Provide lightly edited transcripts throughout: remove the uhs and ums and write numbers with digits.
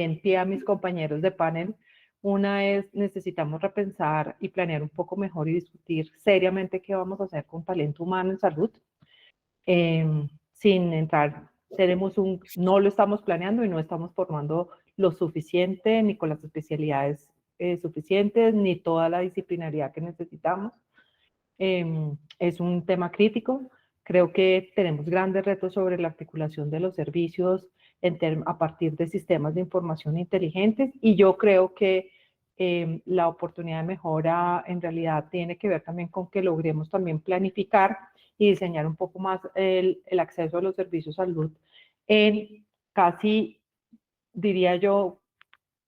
también pie a mis compañeros de panel. Una es, necesitamos repensar y planear un poco mejor y discutir seriamente qué vamos a hacer con talento humano en salud. Sin entrar, no lo estamos planeando y no estamos formando lo suficiente, ni con las especialidades suficientes, ni toda la disciplinaridad que necesitamos. Es un tema crítico. Creo que tenemos grandes retos sobre la articulación de los servicios a partir de sistemas de información inteligentes, y yo creo que la oportunidad de mejora en realidad tiene que ver también con que logremos también planificar y diseñar un poco más el acceso a los servicios de salud en casi, diría yo,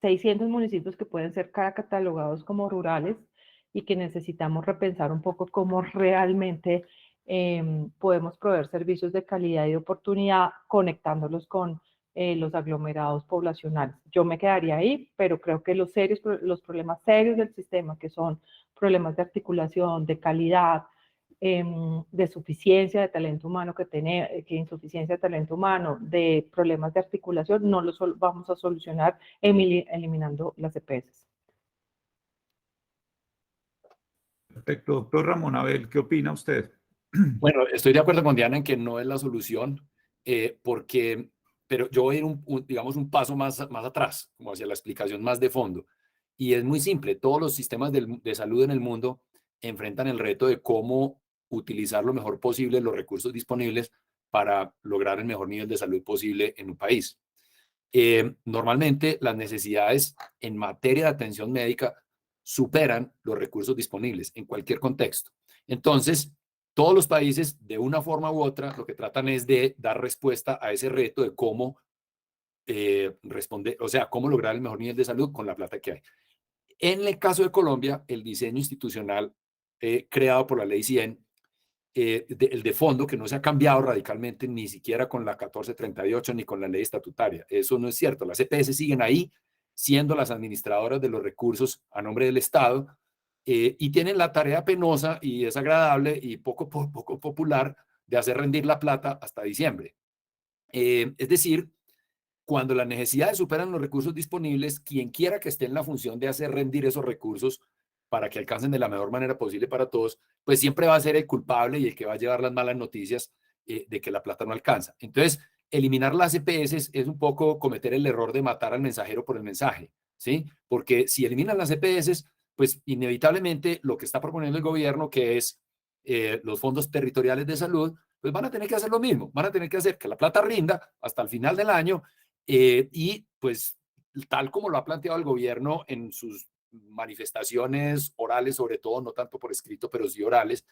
600 municipios que pueden ser catalogados como rurales, y que necesitamos repensar un poco cómo realmente podemos proveer servicios de calidad y de oportunidad conectándolos con los aglomerados poblacionales. Yo me quedaría ahí, pero creo que los problemas serios del sistema, que son problemas de articulación, de calidad, de suficiencia de talento humano que insuficiencia de talento humano, de problemas de articulación, no los vamos a solucionar eliminando las EPS. Perfecto. Doctor Ramón Abel, ¿qué opina usted? Bueno, estoy de acuerdo con Diana en que no es la solución, pero yo voy a ir digamos, un paso más atrás, como hacia la explicación más de fondo. Y es muy simple, todos los sistemas de salud en el mundo enfrentan el reto de cómo utilizar lo mejor posible los recursos disponibles para lograr el mejor nivel de salud posible en un país. Normalmente las necesidades en materia de atención médica superan los recursos disponibles en cualquier contexto. Entonces, todos los países, de una forma u otra, lo que tratan es de dar respuesta a ese reto de cómo responder, o sea, cómo lograr el mejor nivel de salud con la plata que hay. En el caso de Colombia, el diseño institucional creado por la Ley 100, el de fondo, que no se ha cambiado radicalmente ni siquiera con la 1438 ni con la ley estatutaria. Eso no es cierto. Las EPS siguen ahí, siendo las administradoras de los recursos a nombre del Estado, y tienen la tarea penosa y desagradable y poco popular de hacer rendir la plata hasta diciembre. Es decir, cuando las necesidades superan los recursos disponibles, quien quiera que esté en la función de hacer rendir esos recursos para que alcancen de la mejor manera posible para todos, pues siempre va a ser el culpable y el que va a llevar las malas noticias de que la plata no alcanza. Entonces, eliminar las EPS es un poco cometer el error de matar al mensajero por el mensaje, ¿sí? Porque si eliminan las EPS, pues inevitablemente lo que está proponiendo el gobierno, que es los fondos territoriales de salud, pues van a tener que hacer lo mismo, van a tener que hacer que la plata rinda hasta el final del año, y pues tal como lo ha planteado el gobierno en sus manifestaciones orales, sobre todo, no tanto por escrito, pero sí orales,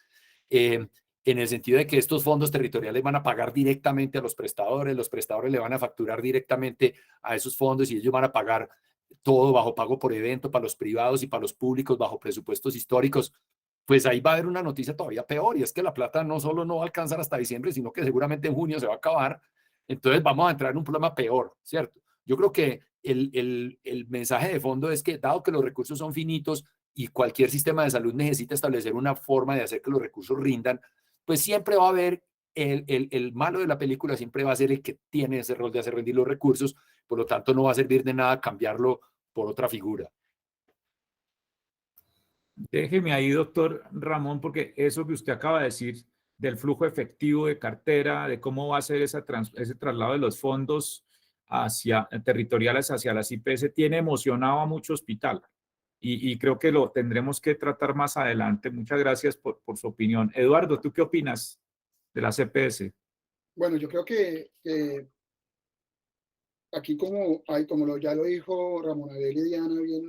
en el sentido de que estos fondos territoriales van a pagar directamente a los prestadores le van a facturar directamente a esos fondos y ellos van a pagar todo bajo pago por evento para los privados y para los públicos bajo presupuestos históricos. Pues ahí va a haber una noticia todavía peor, y es que la plata no solo no va a alcanzar hasta diciembre, sino que seguramente en junio se va a acabar. Entonces vamos a entrar en un problema peor, ¿cierto? Yo creo que el mensaje de fondo es que, dado que los recursos son finitos y cualquier sistema de salud necesita establecer una forma de hacer que los recursos rindan, pues siempre va a haber el malo de la película, siempre va a ser el que tiene ese rol de hacer rendir los recursos, por lo tanto no va a servir de nada cambiarlo por otra figura. Déjeme ahí, doctor Ramón, porque eso que usted acaba de decir del flujo efectivo de cartera, de cómo va a ser ese traslado de los fondos territoriales hacia las IPS, tiene emocionado a mucho hospital. Y creo que lo tendremos que tratar más adelante. Muchas gracias por su opinión. Eduardo, ¿tú qué opinas de las EPS? Bueno, yo creo que aquí ya lo dijo Ramón Abel y Diana, viene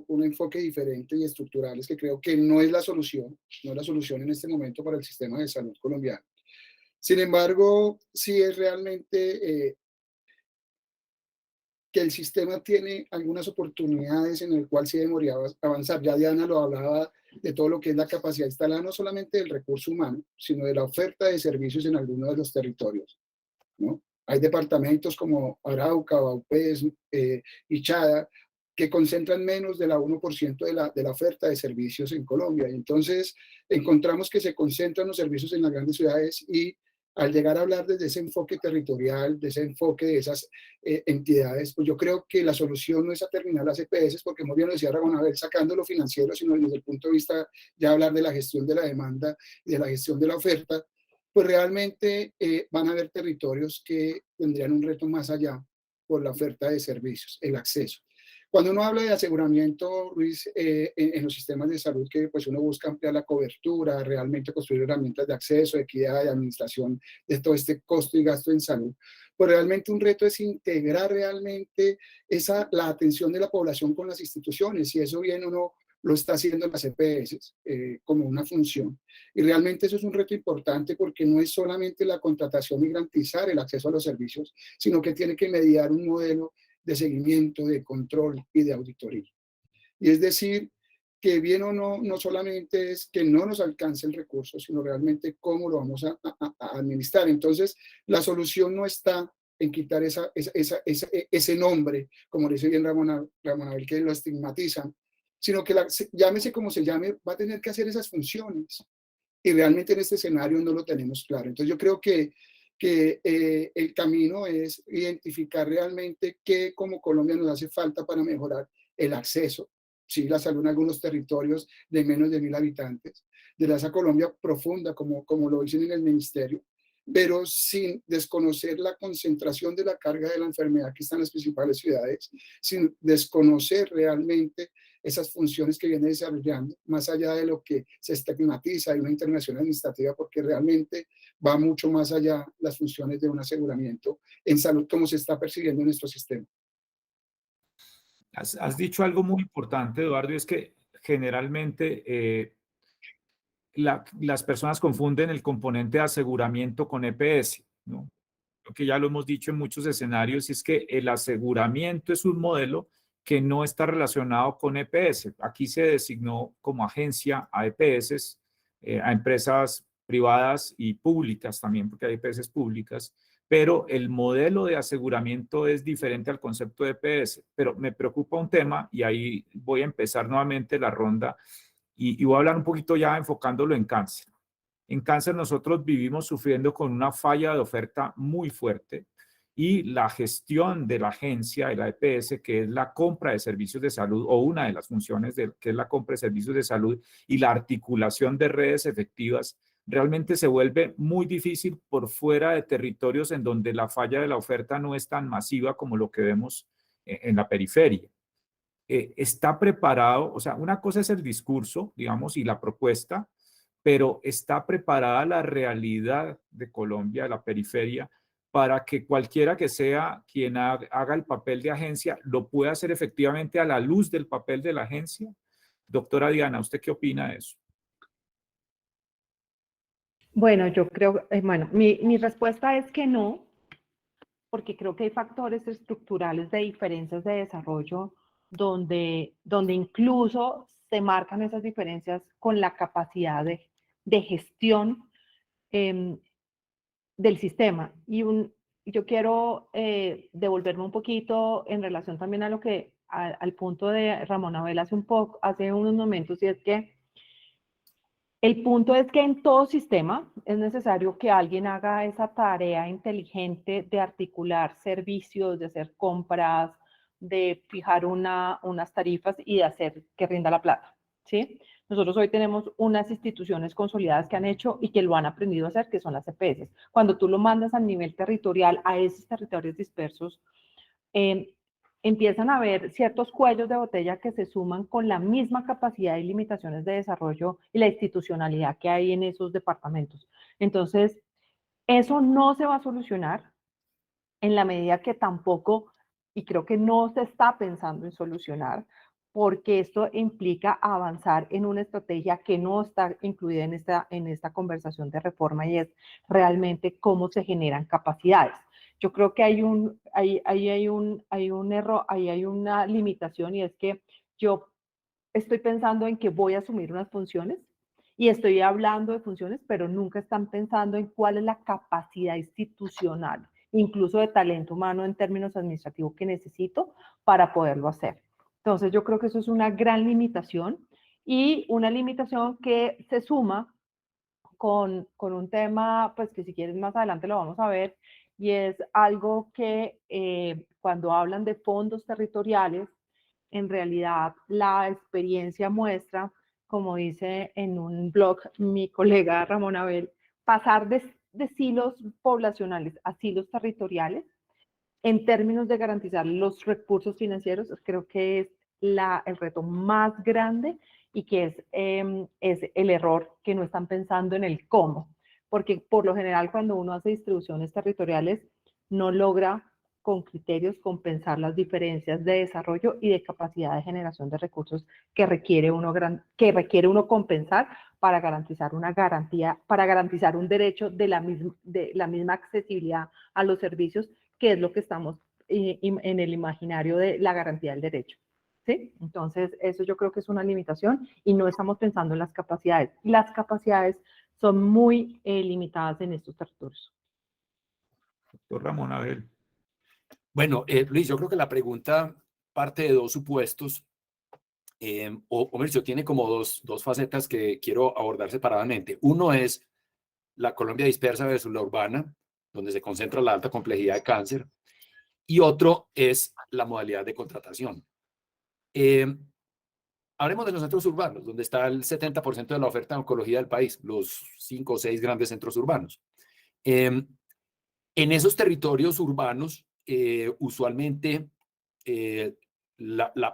un enfoque diferente y estructurales que creo que no es la solución en este momento para el sistema de salud colombiano. Sin embargo, sí es realmente que el sistema tiene algunas oportunidades en el cual sí debería avanzar. Ya Diana lo hablaba de todo lo que es la capacidad instalada, no solamente del recurso humano, sino de la oferta de servicios en algunos de los territorios, ¿no? Hay departamentos como Arauca, Vaupés, y Chada, que concentran menos de la 1% de la oferta de servicios en Colombia. Entonces, encontramos que se concentran los servicios en las grandes ciudades y al llegar a hablar desde ese enfoque territorial, de ese enfoque de esas entidades, pues yo creo que la solución no es a terminar las EPS, porque muy bien lo decía Ramón Abel, sacando lo financiero, sino desde el punto de vista ya hablar de la gestión de la demanda y de la gestión de la oferta, pues realmente van a haber territorios que tendrían un reto más allá por la oferta de servicios, el acceso. Cuando uno habla de aseguramiento, Luis, en los sistemas de salud, que pues uno busca ampliar la cobertura, realmente construir herramientas de acceso, equidad y administración de todo este costo y gasto en salud, pues realmente un reto es integrar realmente la atención de la población con las instituciones, y eso bien uno lo está haciendo en las EPS como una función. Y realmente eso es un reto importante porque no es solamente la contratación y garantizar el acceso a los servicios, sino que tiene que mediar un modelo de seguimiento, de control y de auditoría. Y es decir, que bien o no, no solamente es que no nos alcance el recurso, sino realmente cómo lo vamos a administrar. Entonces, la solución no está en quitar ese nombre, como dice bien Ramón Abel, que lo estigmatizan, sino que llámese como se llame, va a tener que hacer esas funciones. Y realmente en este escenario no lo tenemos claro. Entonces, yo creo que el camino es identificar realmente qué como Colombia nos hace falta para mejorar el acceso, sí, la salud en algunos territorios de menos de 1000 habitantes, de esa Colombia profunda, como lo dicen en el ministerio, pero sin desconocer la concentración de la carga de la enfermedad que está en las principales ciudades, sin desconocer realmente esas funciones que viene desarrollando, más allá de lo que se estigmatiza de una internación administrativa, porque realmente va mucho más allá las funciones de un aseguramiento en salud como se está percibiendo en nuestro sistema. Has dicho algo muy importante, Eduardo, y es que generalmente las personas confunden el componente de aseguramiento con EPS, ¿no? Creo que ya lo hemos dicho en muchos escenarios, y es que el aseguramiento es un modelo que no está relacionado con EPS. Aquí se designó como agencia a EPS, a empresas privadas y públicas también, porque hay EPS públicas, pero el modelo de aseguramiento es diferente al concepto de EPS. Pero me preocupa un tema, y ahí voy a empezar nuevamente la ronda, y voy a hablar un poquito ya enfocándolo en cáncer. En cáncer nosotros vivimos sufriendo con una falla de oferta muy fuerte, y la gestión de la agencia, de la EPS, que es la compra de servicios de salud, o una de las funciones que es la compra de servicios de salud y la articulación de redes efectivas, realmente se vuelve muy difícil por fuera de territorios en donde la falla de la oferta no es tan masiva como lo que vemos en la periferia. Está preparado, o sea, una cosa es el discurso, digamos, y la propuesta, pero está preparada la realidad de Colombia, de la periferia, para que cualquiera que sea quien haga el papel de agencia lo pueda hacer efectivamente a la luz del papel de la agencia. Doctora Diana, ¿usted qué opina de eso? Bueno, yo creo, bueno, mi respuesta es que no, porque creo que hay factores estructurales de diferencias de desarrollo donde incluso se marcan esas diferencias con la capacidad de gestión del sistema. Yo quiero devolverme un poquito en relación también a al punto de Ramón Abel hace unos momentos, y es que el punto es que en todo sistema es necesario que alguien haga esa tarea inteligente de articular servicios, de hacer compras, de fijar unas tarifas y de hacer que rinda la plata, ¿sí? Nosotros hoy tenemos unas instituciones consolidadas que han hecho y que lo han aprendido a hacer, que son las EPS. Cuando tú lo mandas a nivel territorial a esos territorios dispersos, empiezan a haber ciertos cuellos de botella que se suman con la misma capacidad y limitaciones de desarrollo y la institucionalidad que hay en esos departamentos. Entonces, eso no se va a solucionar en la medida que tampoco, y creo que no se está pensando en solucionar, porque esto implica avanzar en una estrategia que no está incluida en esta conversación de reforma, y es realmente cómo se generan capacidades. Yo creo que hay un error, ahí hay una limitación, y es que yo estoy pensando en que voy a asumir unas funciones y estoy hablando de funciones, pero nunca están pensando en cuál es la capacidad institucional, incluso de talento humano en términos administrativos, que necesito para poderlo hacer. Entonces yo creo que eso es una gran limitación, y una limitación que se suma con un tema, pues que si quieres más adelante lo vamos a ver, y es algo que cuando hablan de fondos territoriales, en realidad la experiencia muestra, como dice en un blog mi colega Ramón Abel, pasar de silos poblacionales a silos territoriales en términos de garantizar los recursos financieros, creo que es el reto más grande y que es el error que no están pensando en el cómo, porque por lo general cuando uno hace distribuciones territoriales no logra con criterios compensar las diferencias de desarrollo y de capacidad de generación de recursos que requiere uno compensar para garantizar una garantía, para garantizar un derecho de la misma accesibilidad a los servicios, que es lo que estamos en el imaginario de la garantía del derecho. ¿Sí? Entonces, eso yo creo que es una limitación y no estamos pensando en las capacidades. Las capacidades son muy limitadas en estos territorios. Doctor Ramón Abel. Bueno, Luis, yo creo que la pregunta parte de dos supuestos, o Mauricio, tiene como dos facetas que quiero abordar separadamente. Uno es la Colombia dispersa versus la urbana, donde se concentra la alta complejidad de cáncer, y otro es la modalidad de contratación. Hablemos de los centros urbanos, donde está el 70% de la oferta de oncología del país, los 5 o 6 grandes centros urbanos. En esos territorios urbanos, usualmente,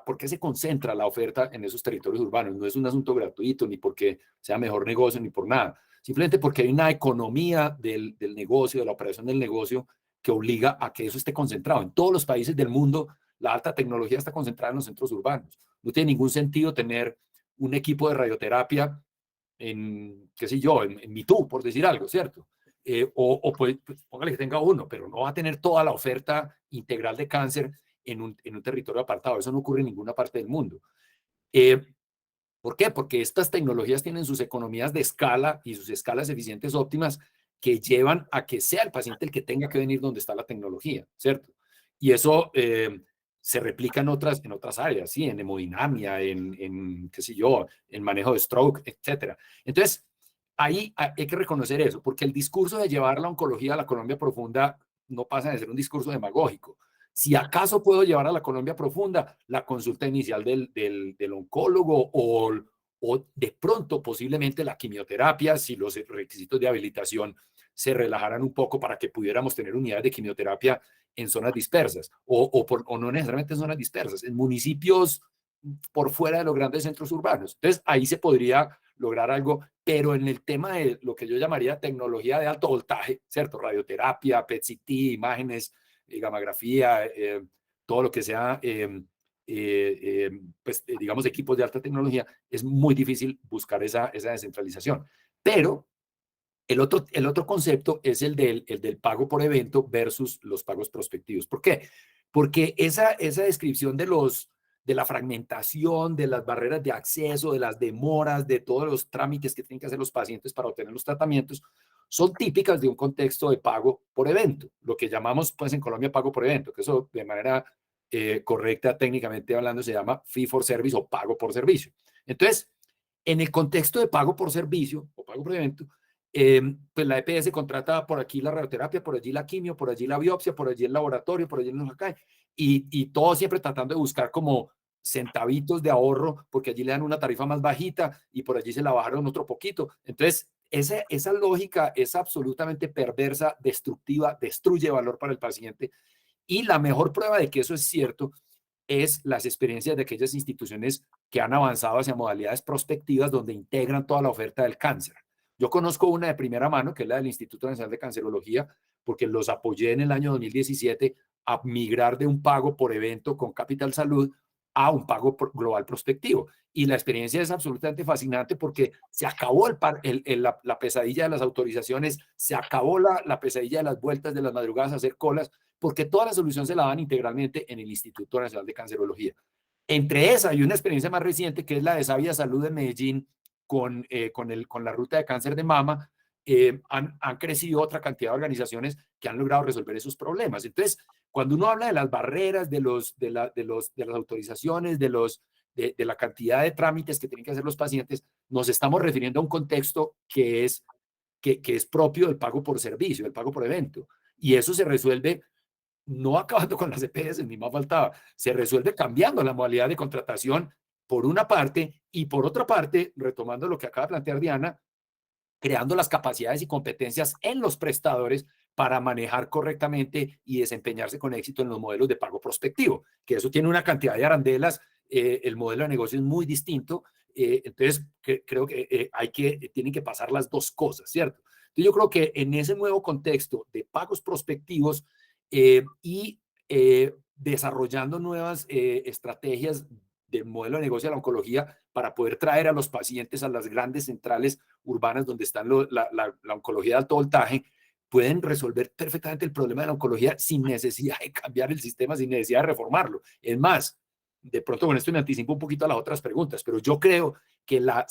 ¿por qué se concentra la oferta en esos territorios urbanos? No es un asunto gratuito, ni porque sea mejor negocio, ni por nada. Simplemente porque hay una economía del negocio, de la operación del negocio, que obliga a que eso esté concentrado. En todos los países del mundo, la alta tecnología está concentrada en los centros urbanos. No tiene ningún sentido tener un equipo de radioterapia en, qué sé yo, en Mitú, por decir algo, ¿cierto? O pues, póngale que tenga uno, pero no va a tener toda la oferta integral de cáncer en un territorio apartado. Eso no ocurre en ninguna parte del mundo. ¿Por qué? Porque estas tecnologías tienen sus economías de escala y sus escalas eficientes óptimas que llevan a que sea el paciente el que tenga que venir donde está la tecnología, ¿cierto? Y eso se replica en otras áreas, ¿sí? En hemodinamia, qué sé yo, en manejo de stroke, etcétera. Entonces, ahí hay que reconocer eso, porque el discurso de llevar la oncología a la Colombia profunda no pasa de ser un discurso demagógico. Si acaso puedo llevar a la Colombia profunda la consulta inicial del oncólogo o de pronto posiblemente la quimioterapia, si los requisitos de habilitación se relajaran un poco para que pudiéramos tener unidades de quimioterapia en zonas dispersas o no necesariamente en zonas dispersas, en municipios por fuera de los grandes centros urbanos. Entonces ahí se podría lograr algo, pero en el tema de lo que yo llamaría tecnología de alto voltaje, ¿cierto? Radioterapia, PET-CT, imágenes, gamografía, todo lo que sea, pues, digamos, equipos de alta tecnología, es muy difícil buscar esa descentralización. Pero el otro concepto es el del pago por evento versus los pagos prospectivos. ¿Por qué? Porque esa descripción de la fragmentación, de las barreras de acceso, de las demoras, de todos los trámites que tienen que hacer los pacientes para obtener los tratamientos, son típicas de un contexto de pago por evento, lo que llamamos pues en Colombia pago por evento, que eso de manera correcta técnicamente hablando se llama fee for service o pago por servicio. Entonces, en el contexto de pago por servicio o pago por evento, pues la EPS contrata por aquí la radioterapia, por allí la quimio, por allí la biopsia, por allí el laboratorio, por allí el acá, y todo siempre tratando de buscar como centavitos de ahorro, porque allí le dan una tarifa más bajita y por allí se la bajaron otro poquito. Entonces, esa lógica es absolutamente perversa, destructiva, destruye valor para el paciente, y la mejor prueba de que eso es cierto es las experiencias de aquellas instituciones que han avanzado hacia modalidades prospectivas donde integran toda la oferta del cáncer. Yo conozco una de primera mano, que es la del Instituto Nacional de Cancerología, porque los apoyé en el año 2017 a migrar de un pago por evento con Capital Salud a un pago global prospectivo. Y la experiencia es absolutamente fascinante porque se acabó la pesadilla de las autorizaciones, se acabó la pesadilla de las vueltas de las madrugadas a hacer colas, porque toda la solución se la dan integralmente en el Instituto Nacional de Cancerología. Entre esa y una experiencia más reciente, que es la de Sabia Salud de Medellín, con la ruta de cáncer de mama, han crecido otra cantidad de organizaciones que han logrado resolver esos problemas. Entonces, cuando uno habla de las barreras, de las autorizaciones, de la cantidad de trámites que tienen que hacer los pacientes, nos estamos refiriendo a un contexto que es que es propio del pago por servicio, del pago por evento. Y eso se resuelve no acabando con las EPS, ni más faltaba, se resuelve cambiando la modalidad de contratación por una parte y por otra parte, retomando lo que acaba de plantear Diana, creando las capacidades y competencias en los prestadores para manejar correctamente y desempeñarse con éxito en los modelos de pago prospectivo, que eso tiene una cantidad de arandelas, el modelo de negocio es muy distinto, entonces creo que tienen que pasar las dos cosas, ¿cierto? Entonces yo creo que en ese nuevo contexto de pagos prospectivos y desarrollando nuevas estrategias del modelo de negocio de la oncología para poder traer a los pacientes a las grandes centrales urbanas donde están la oncología de alto voltaje, pueden resolver perfectamente el problema de la oncología sin necesidad de cambiar el sistema, sin necesidad de reformarlo. Es más, de pronto con esto me anticipo un poquito a las otras preguntas, pero yo creo que la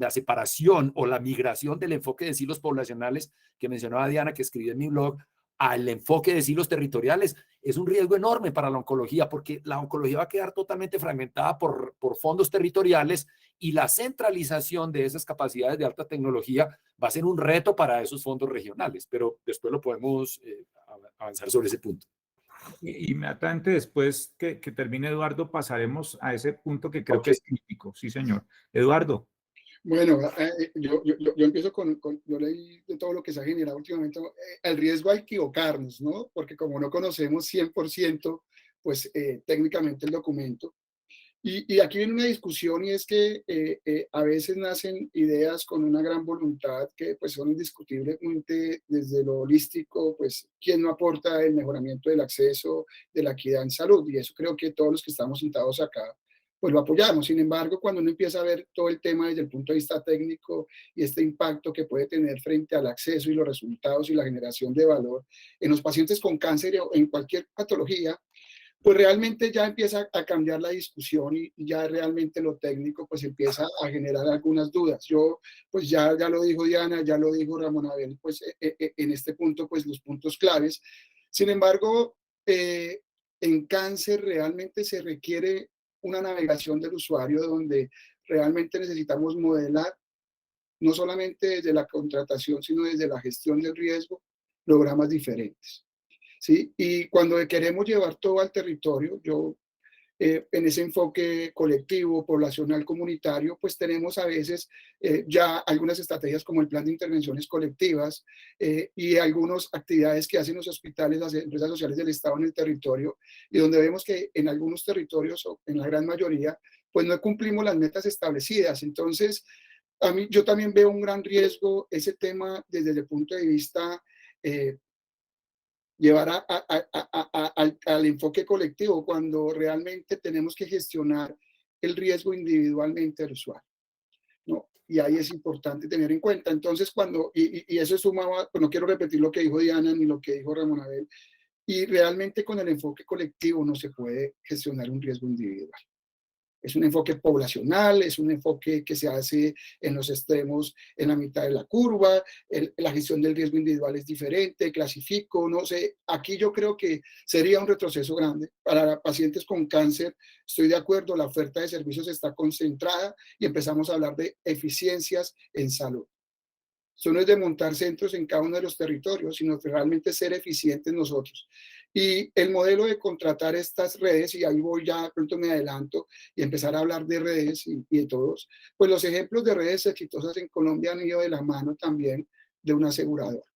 separación o la migración del enfoque de silos poblacionales que mencionaba Diana, que escribí en mi blog, al enfoque de silos territoriales es un riesgo enorme para la oncología, porque la oncología va a quedar totalmente fragmentada por fondos territoriales y la centralización de esas capacidades de alta tecnología va a ser un reto para esos fondos regionales, pero después lo podemos avanzar sobre ese punto. Inmediatamente después que termine Eduardo, pasaremos a ese punto que creo que es crítico. Sí, señor. Eduardo. Bueno, yo empiezo yo leí de todo lo que se ha generado últimamente, el riesgo a equivocarnos, ¿no? Porque como no conocemos 100%, pues técnicamente el documento. Y aquí viene una discusión y es que a veces nacen ideas con una gran voluntad que pues son indiscutiblemente desde lo holístico, pues quién no aporta el mejoramiento del acceso, de la equidad en salud. Y eso creo que todos los que estamos sentados acá pues lo apoyamos. Sin embargo, cuando uno empieza a ver todo el tema desde el punto de vista técnico y este impacto que puede tener frente al acceso y los resultados y la generación de valor en los pacientes con cáncer o en cualquier patología, pues realmente ya empieza a cambiar la discusión y ya realmente lo técnico pues empieza a generar algunas dudas. Yo, pues ya lo dijo Diana, ya lo dijo Ramón Abel, pues en este punto, pues los puntos claves. Sin embargo, en cáncer realmente se requiere una navegación del usuario donde realmente necesitamos modelar no solamente desde la contratación, sino desde la gestión del riesgo, programas diferentes. ¿Sí? Y cuando queremos llevar todo al territorio, en ese enfoque colectivo, poblacional, comunitario, pues tenemos a veces ya algunas estrategias como el plan de intervenciones colectivas y algunas actividades que hacen los hospitales, las empresas sociales del Estado en el territorio, y donde vemos que en algunos territorios, o en la gran mayoría, pues no cumplimos las metas establecidas. Entonces, yo también veo un gran riesgo ese tema desde el punto de vista llevar al enfoque colectivo cuando realmente tenemos que gestionar el riesgo individualmente del usuario, ¿no? Y ahí es importante tener en cuenta. Entonces, y eso sumaba, pues no quiero repetir lo que dijo Diana ni lo que dijo Ramón Abel, y realmente con el enfoque colectivo no se puede gestionar un riesgo individual. Es un enfoque poblacional, es un enfoque que se hace en los extremos, en la mitad de la curva, la gestión del riesgo individual es diferente, clasifico, no sé. Aquí yo creo que sería un retroceso grande. Para pacientes con cáncer, estoy de acuerdo, la oferta de servicios está concentrada y empezamos a hablar de eficiencias en salud. Eso no es de montar centros en cada uno de los territorios, sino de realmente ser eficientes nosotros. Y el modelo de contratar estas redes, y ahí voy ya, pronto me adelanto, y empezar a hablar de redes y de todos, pues los ejemplos de redes exitosas en Colombia han ido de la mano también de una aseguradora,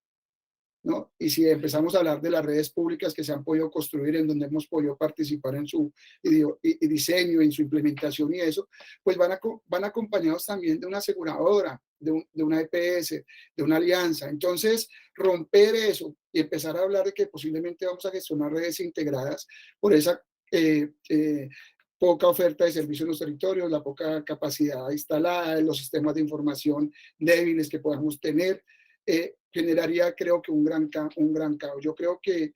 ¿no? Y si empezamos a hablar de las redes públicas que se han podido construir, en donde hemos podido participar en su diseño, en su implementación y eso, pues van acompañados también de una aseguradora, de una EPS, de una alianza. Entonces, romper eso y empezar a hablar de que posiblemente vamos a gestionar redes integradas por esa poca oferta de servicios en los territorios, la poca capacidad instalada, los sistemas de información débiles que podamos tener, generaría, creo que un gran caos. Yo creo que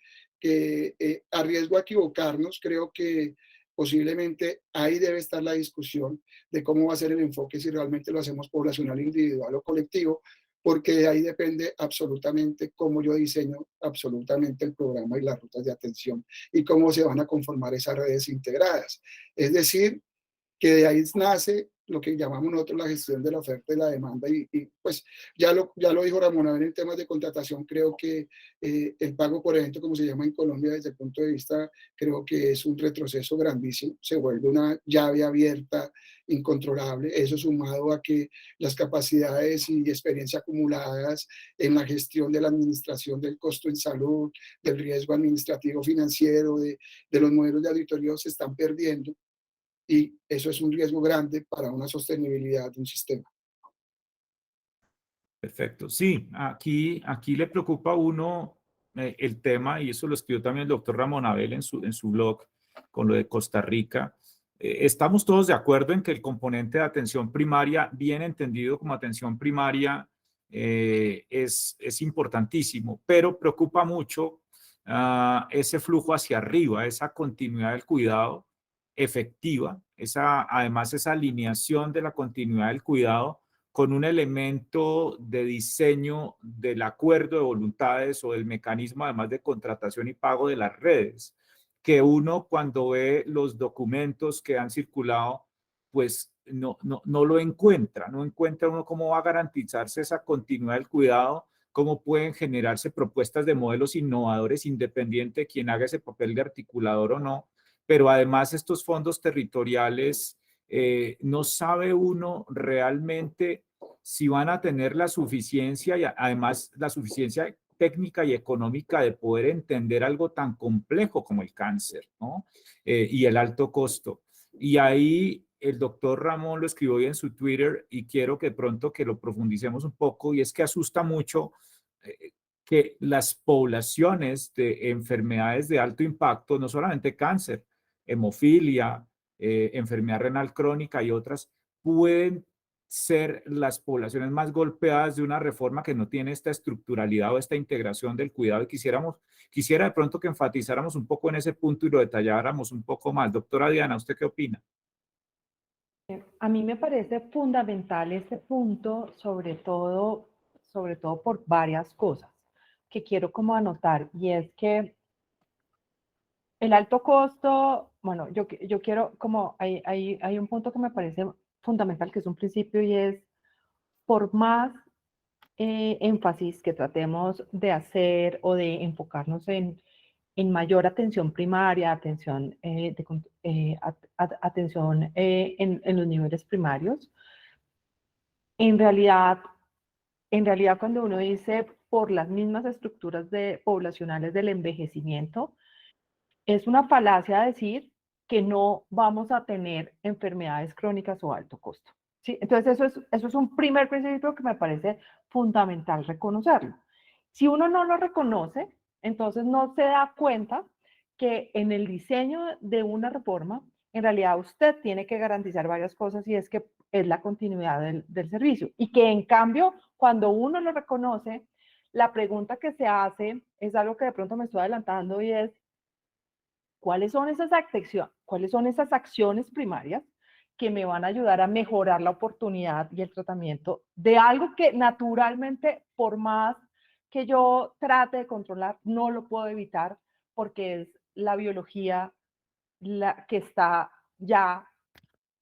a riesgo a equivocarnos, creo que posiblemente ahí debe estar la discusión de cómo va a ser el enfoque, si realmente lo hacemos poblacional, individual o colectivo, porque de ahí depende absolutamente cómo yo diseño absolutamente el programa y las rutas de atención y cómo se van a conformar esas redes integradas. Es decir, que de ahí nace lo que llamamos nosotros la gestión de la oferta y la demanda. Y pues ya lo dijo Ramón Abel en temas de contratación. Creo que el pago por evento, como se llama en Colombia desde el punto de vista, creo que es un retroceso grandísimo. Se vuelve una llave abierta, incontrolable. Eso sumado a que las capacidades y experiencia acumuladas en la gestión de la administración del costo en salud, del riesgo administrativo financiero, de los modelos de auditoría se están perdiendo. Y eso es un riesgo grande para una sostenibilidad de un sistema. Perfecto. Sí, aquí le preocupa a uno el tema, y eso lo escribió también el doctor Ramón Abel en su blog con lo de Costa Rica. Estamos todos de acuerdo en que el componente de atención primaria, bien entendido como atención primaria, es importantísimo, pero preocupa mucho ese flujo hacia arriba, esa continuidad del cuidado efectiva, además esa alineación de la continuidad del cuidado con un elemento de diseño del acuerdo de voluntades o del mecanismo además de contratación y pago de las redes, que uno cuando ve los documentos que han circulado, pues no lo encuentra, no encuentra uno cómo va a garantizarse esa continuidad del cuidado, cómo pueden generarse propuestas de modelos innovadores independiente de quien haga ese papel de articulador o no, pero además estos fondos territoriales no sabe uno realmente si van a tener la suficiencia y además la suficiencia técnica y económica de poder entender algo tan complejo como el cáncer, ¿no? Y el alto costo. Y ahí el doctor Ramón lo escribió hoy en su Twitter y quiero que pronto que lo profundicemos un poco, y es que asusta mucho que las poblaciones de enfermedades de alto impacto, no solamente cáncer, hemofilia, enfermedad renal crónica y otras, pueden ser las poblaciones más golpeadas de una reforma que no tiene esta estructuralidad o esta integración del cuidado. Y quisiera de pronto que enfatizáramos un poco en ese punto y lo detalláramos un poco más. Doctora Diana, ¿usted qué opina? A mí me parece fundamental este punto, sobre todo por varias cosas que quiero como anotar, y es que el alto costo, bueno, yo quiero como, hay un punto que me parece fundamental, que es un principio, y es, por más énfasis que tratemos de hacer o de enfocarnos en mayor atención primaria, atención, atención en los niveles primarios, en realidad cuando uno dice por las mismas estructuras poblacionales del envejecimiento, es una falacia decir que no vamos a tener enfermedades crónicas o alto costo. ¿Sí? Entonces, eso es un primer principio que me parece fundamental reconocerlo. Si uno no lo reconoce, entonces no se da cuenta que en el diseño de una reforma, en realidad usted tiene que garantizar varias cosas, y es que es la continuidad del servicio. Y que en cambio, cuando uno lo reconoce, la pregunta que se hace es algo que de pronto me estoy adelantando, y es, ¿cuáles son esas acciones primarias que me van a ayudar a mejorar la oportunidad y el tratamiento de algo que naturalmente, por más que yo trate de controlar, no lo puedo evitar, porque es la biología la que está ya,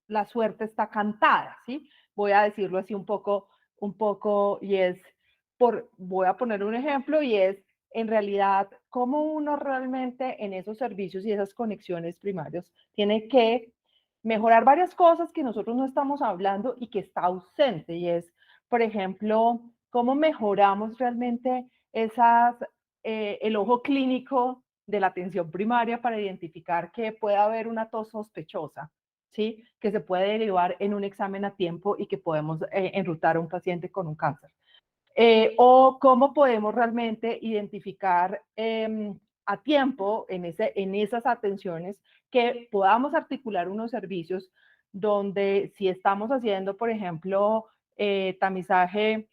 la suerte está cantada, ¿sí? Voy a decirlo así un poco, y es, voy a poner un ejemplo, y es, en realidad, cómo uno realmente en esos servicios y esas conexiones primarios tiene que mejorar varias cosas que nosotros no estamos hablando y que está ausente, y es, por ejemplo, cómo mejoramos realmente el ojo clínico de la atención primaria para identificar que puede haber una tos sospechosa, ¿sí? Que se puede derivar en un examen a tiempo y que podemos enrutar a un paciente con un cáncer. O cómo podemos realmente identificar a tiempo en esas atenciones, que podamos articular unos servicios donde, si estamos haciendo, por ejemplo, tamizaje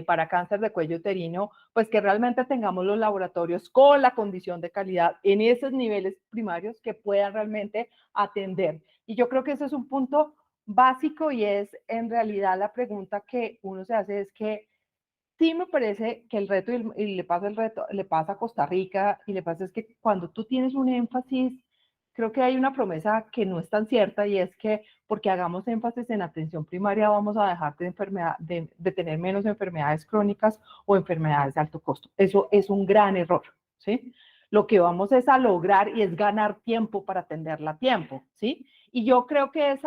para cáncer de cuello uterino, pues que realmente tengamos los laboratorios con la condición de calidad en esos niveles primarios que puedan realmente atender. Y yo creo que ese es un punto básico, y es en realidad la pregunta que uno se hace, es que sí me parece que el reto, y le pasa a Costa Rica, y le pasa, es que cuando tú tienes un énfasis creo que hay una promesa que no es tan cierta y es que porque hagamos énfasis en atención primaria vamos a dejar de tener menos enfermedades crónicas o enfermedades de alto costo. Eso es un gran error, ¿sí? Lo que vamos es a lograr y es ganar tiempo para atenderla a tiempo, ¿sí? Y yo creo que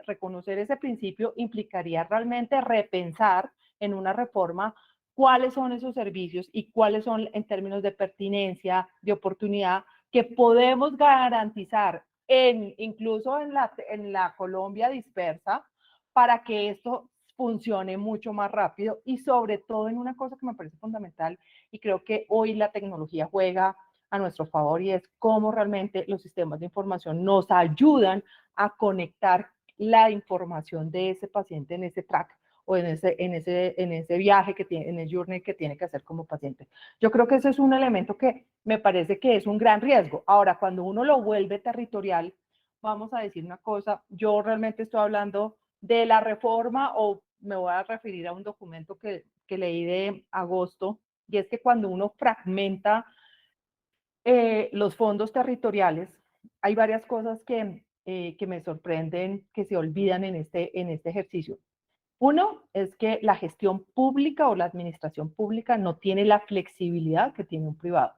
reconocer ese principio implicaría realmente repensar en una reforma cuáles son esos servicios y cuáles son en términos de pertinencia, de oportunidad, que podemos garantizar incluso en la Colombia dispersa para que esto funcione mucho más rápido y sobre todo en una cosa que me parece fundamental y creo que hoy la tecnología juega a nuestro favor y es cómo realmente los sistemas de información nos ayudan a conectar la información de ese paciente en ese track o en ese viaje que tiene, en el journey que tiene que hacer como paciente. Yo creo que ese es un elemento que me parece que es un gran riesgo. Ahora, cuando uno lo vuelve territorial, vamos a decir una cosa, yo realmente estoy hablando de la reforma o me voy a referir a un documento que leí de agosto, y es que cuando uno fragmenta los fondos territoriales, hay varias cosas que me sorprenden, que se olvidan en este ejercicio. Uno es que la gestión pública o la administración pública no tiene la flexibilidad que tiene un privado.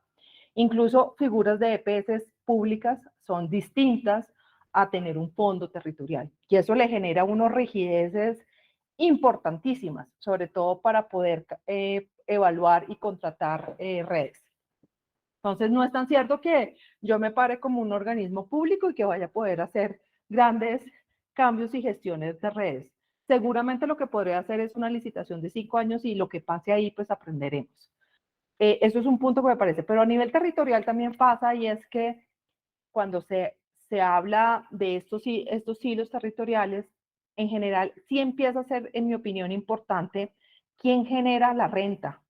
Incluso figuras de EPS públicas son distintas a tener un fondo territorial y eso le genera unas rigideces importantísimas, sobre todo para poder evaluar y contratar redes. Entonces, no es tan cierto que yo me pare como un organismo público y que vaya a poder hacer grandes cambios y gestiones de redes. Seguramente lo que podría hacer es una licitación de 5 años y lo que pase ahí, pues aprenderemos. Eso es un punto que me parece, pero a nivel territorial también pasa y es que cuando se habla de estos hilos territoriales, en general, sí empieza a ser, en mi opinión, importante quién genera la renta.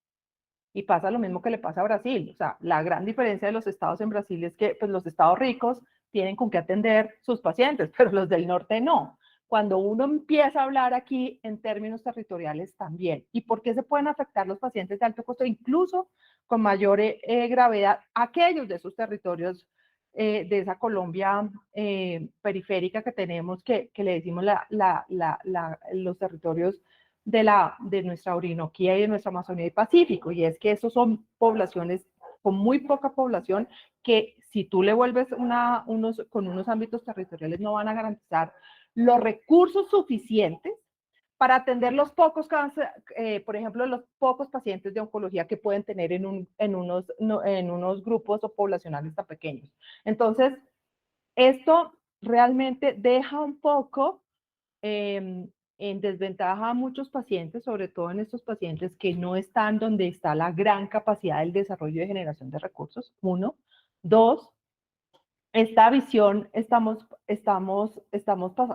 Y pasa lo mismo que le pasa a Brasil. O sea, la gran diferencia de los estados en Brasil es que pues, los estados ricos tienen con qué atender sus pacientes, pero los del norte no. Cuando uno empieza a hablar aquí en términos territoriales también. ¿Y por qué se pueden afectar los pacientes de alto costo, incluso con mayor gravedad, aquellos de esos territorios de esa Colombia periférica que tenemos, que le decimos los territorios de nuestra Orinoquía y de nuestra Amazonía y Pacífico, y es que esos son poblaciones con muy poca población que si tú le vuelves con unos ámbitos territoriales no van a garantizar los recursos suficientes para atender los pocos por ejemplo, los pocos pacientes de oncología que pueden tener en unos grupos o poblacionales tan pequeños. Entonces, esto realmente deja un poco en desventaja a muchos pacientes, sobre todo en estos pacientes que no están donde está la gran capacidad del desarrollo y generación de recursos, uno. Dos, esta visión estamos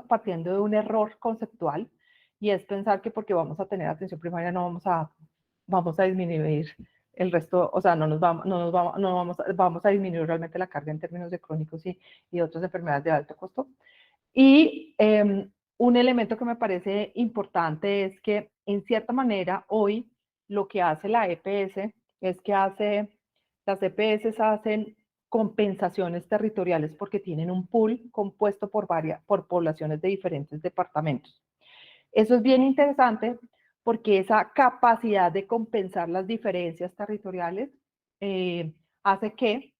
partiendo de un error conceptual y es pensar que porque vamos a tener atención primaria no vamos a disminuir el resto, o sea, vamos a disminuir realmente la carga en términos de crónicos y otras enfermedades de alto costo. Y un elemento que me parece importante es que, en cierta manera, hoy lo que hace la EPS es que las EPS hacen compensaciones territoriales porque tienen un pool compuesto por poblaciones de diferentes departamentos. Eso es bien interesante porque esa capacidad de compensar las diferencias territoriales hace que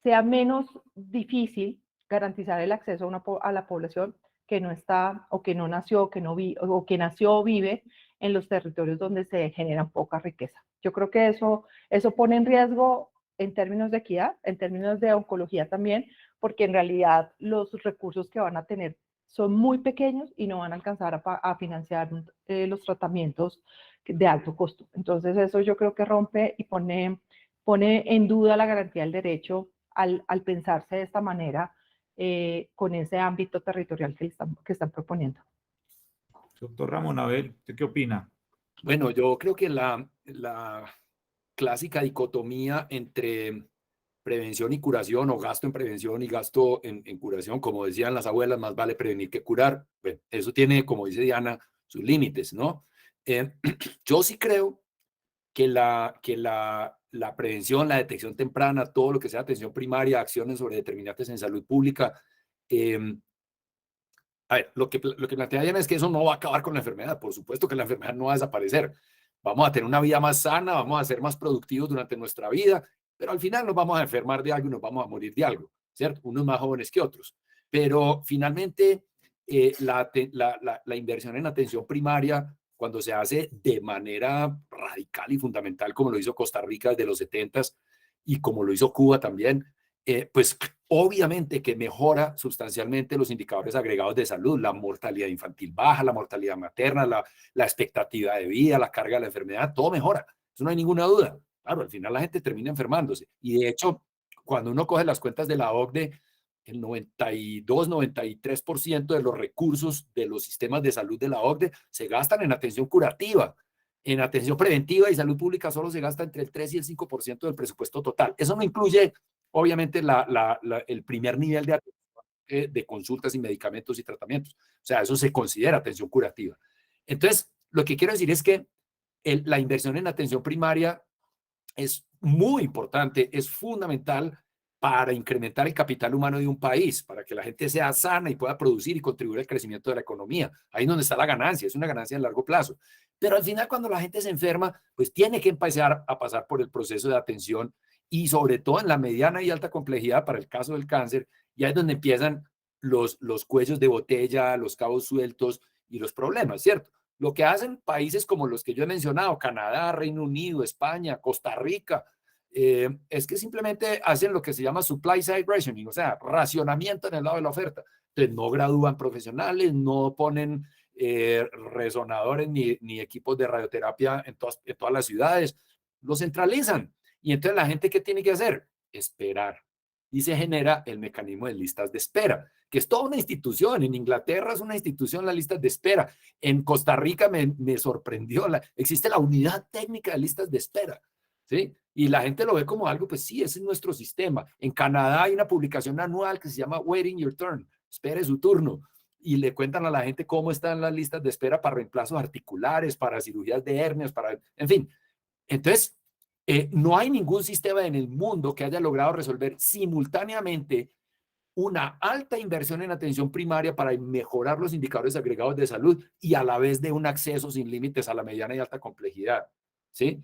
sea menos difícil garantizar el acceso a la población que no está o que no nació o que nació o vive en los territorios donde se genera poca riqueza. Yo creo que eso pone en riesgo en términos de equidad, en términos de oncología también, porque en realidad los recursos que van a tener son muy pequeños y no van a alcanzar a financiar los tratamientos de alto costo. Entonces eso yo creo que rompe y pone en duda la garantía del derecho al pensarse de esta manera con ese ámbito territorial que están proponiendo. Doctor Ramón Abel, ¿usted qué opina? Bueno, yo creo que la clásica dicotomía entre prevención y curación, o gasto en prevención y gasto en curación, como decían las abuelas, más vale prevenir que curar. Bueno, eso tiene, como dice Diana, sus límites, ¿no? Yo sí creo que la la prevención, la detección temprana, todo lo que sea atención primaria, acciones sobre determinantes en salud pública. A ver, lo que plantea Diana es que eso no va a acabar con la enfermedad. Por supuesto que la enfermedad no va a desaparecer. Vamos a tener una vida más sana, vamos a ser más productivos durante nuestra vida, pero al final nos vamos a enfermar de algo y nos vamos a morir de algo, ¿cierto? Unos más jóvenes que otros. Pero finalmente, la inversión en atención primaria, cuando se hace de manera radical y fundamental, como lo hizo Costa Rica desde los 70s y como lo hizo Cuba también, pues obviamente que mejora sustancialmente los indicadores agregados de salud, la mortalidad infantil baja, la mortalidad materna, la expectativa de vida, la carga de la enfermedad, todo mejora. Eso no hay ninguna duda. Claro, al final la gente termina enfermándose. Y de hecho, cuando uno coge las cuentas de la OCDE, el 92-93% de los recursos de los sistemas de salud de la OCDE se gastan en atención curativa. En atención preventiva y salud pública solo se gasta entre el 3 y el 5% del presupuesto total. Eso no incluye, obviamente, el primer nivel de consultas y medicamentos y tratamientos. O sea, eso se considera atención curativa. Entonces, lo que quiero decir es que la inversión en atención primaria es muy importante, es fundamental para incrementar el capital humano de un país, para que la gente sea sana y pueda producir y contribuir al crecimiento de la economía. Ahí es donde está la ganancia, es una ganancia a largo plazo. Pero al final, cuando la gente se enferma, pues tiene que empezar a pasar por el proceso de atención y sobre todo en la mediana y alta complejidad para el caso del cáncer, y ahí es donde empiezan los cuellos de botella, los cabos sueltos y los problemas, ¿cierto? Lo que hacen países como los que yo he mencionado, Canadá, Reino Unido, España, Costa Rica, es que simplemente hacen lo que se llama supply side rationing, o sea, racionamiento en el lado de la oferta. Entonces no gradúan profesionales, no ponen resonadores ni equipos de radioterapia en todas las ciudades, lo centralizan. Y entonces la gente, ¿qué tiene que hacer? Esperar. Y se genera el mecanismo de listas de espera, que es toda una institución. En Inglaterra es una institución las listas de espera. En Costa Rica me sorprendió, existe la unidad técnica de listas de espera, ¿sí? Y la gente lo ve como algo, pues sí, ese es nuestro sistema. En Canadá hay una publicación anual que se llama Waiting Your Turn, espere su turno, y le cuentan a la gente cómo están las listas de espera para reemplazos articulares, para cirugías de hernias, en fin. Entonces, no hay ningún sistema en el mundo que haya logrado resolver simultáneamente una alta inversión en atención primaria para mejorar los indicadores agregados de salud y a la vez de un acceso sin límites a la mediana y alta complejidad, ¿sí?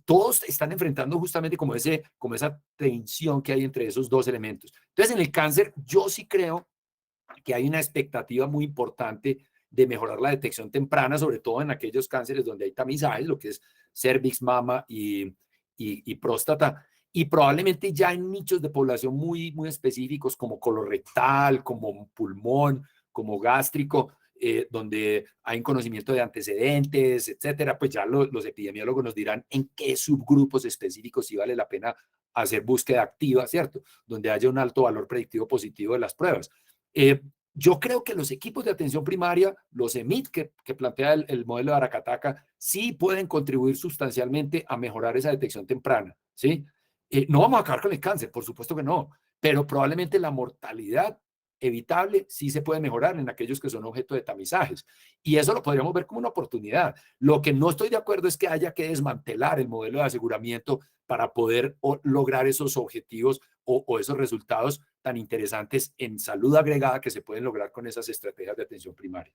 Todos están enfrentando justamente como esa tensión que hay entre esos dos elementos. Entonces, en el cáncer, yo sí creo que hay una expectativa muy importante de mejorar la detección temprana, sobre todo en aquellos cánceres donde hay tamizajes, lo que es cervix, mama y próstata, y probablemente ya en nichos de población muy, muy específicos como colorectal, como pulmón, como gástrico, donde hay un conocimiento de antecedentes, etcétera, pues ya los epidemiólogos nos dirán en qué subgrupos específicos sí vale la pena hacer búsqueda activa, ¿cierto? Donde haya un alto valor predictivo positivo de las pruebas. Yo creo que los equipos de atención primaria, los EMIT que plantea el modelo de Aracataca, sí pueden contribuir sustancialmente a mejorar esa detección temprana, ¿sí? No vamos a acabar con el cáncer, por supuesto que no, pero probablemente la mortalidad evitable sí se puede mejorar en aquellos que son objeto de tamizajes. Y eso lo podríamos ver como una oportunidad. Lo que no estoy de acuerdo es que haya que desmantelar el modelo de aseguramiento para poder lograr esos objetivos o esos resultados tan interesantes en salud agregada que se pueden lograr con esas estrategias de atención primaria.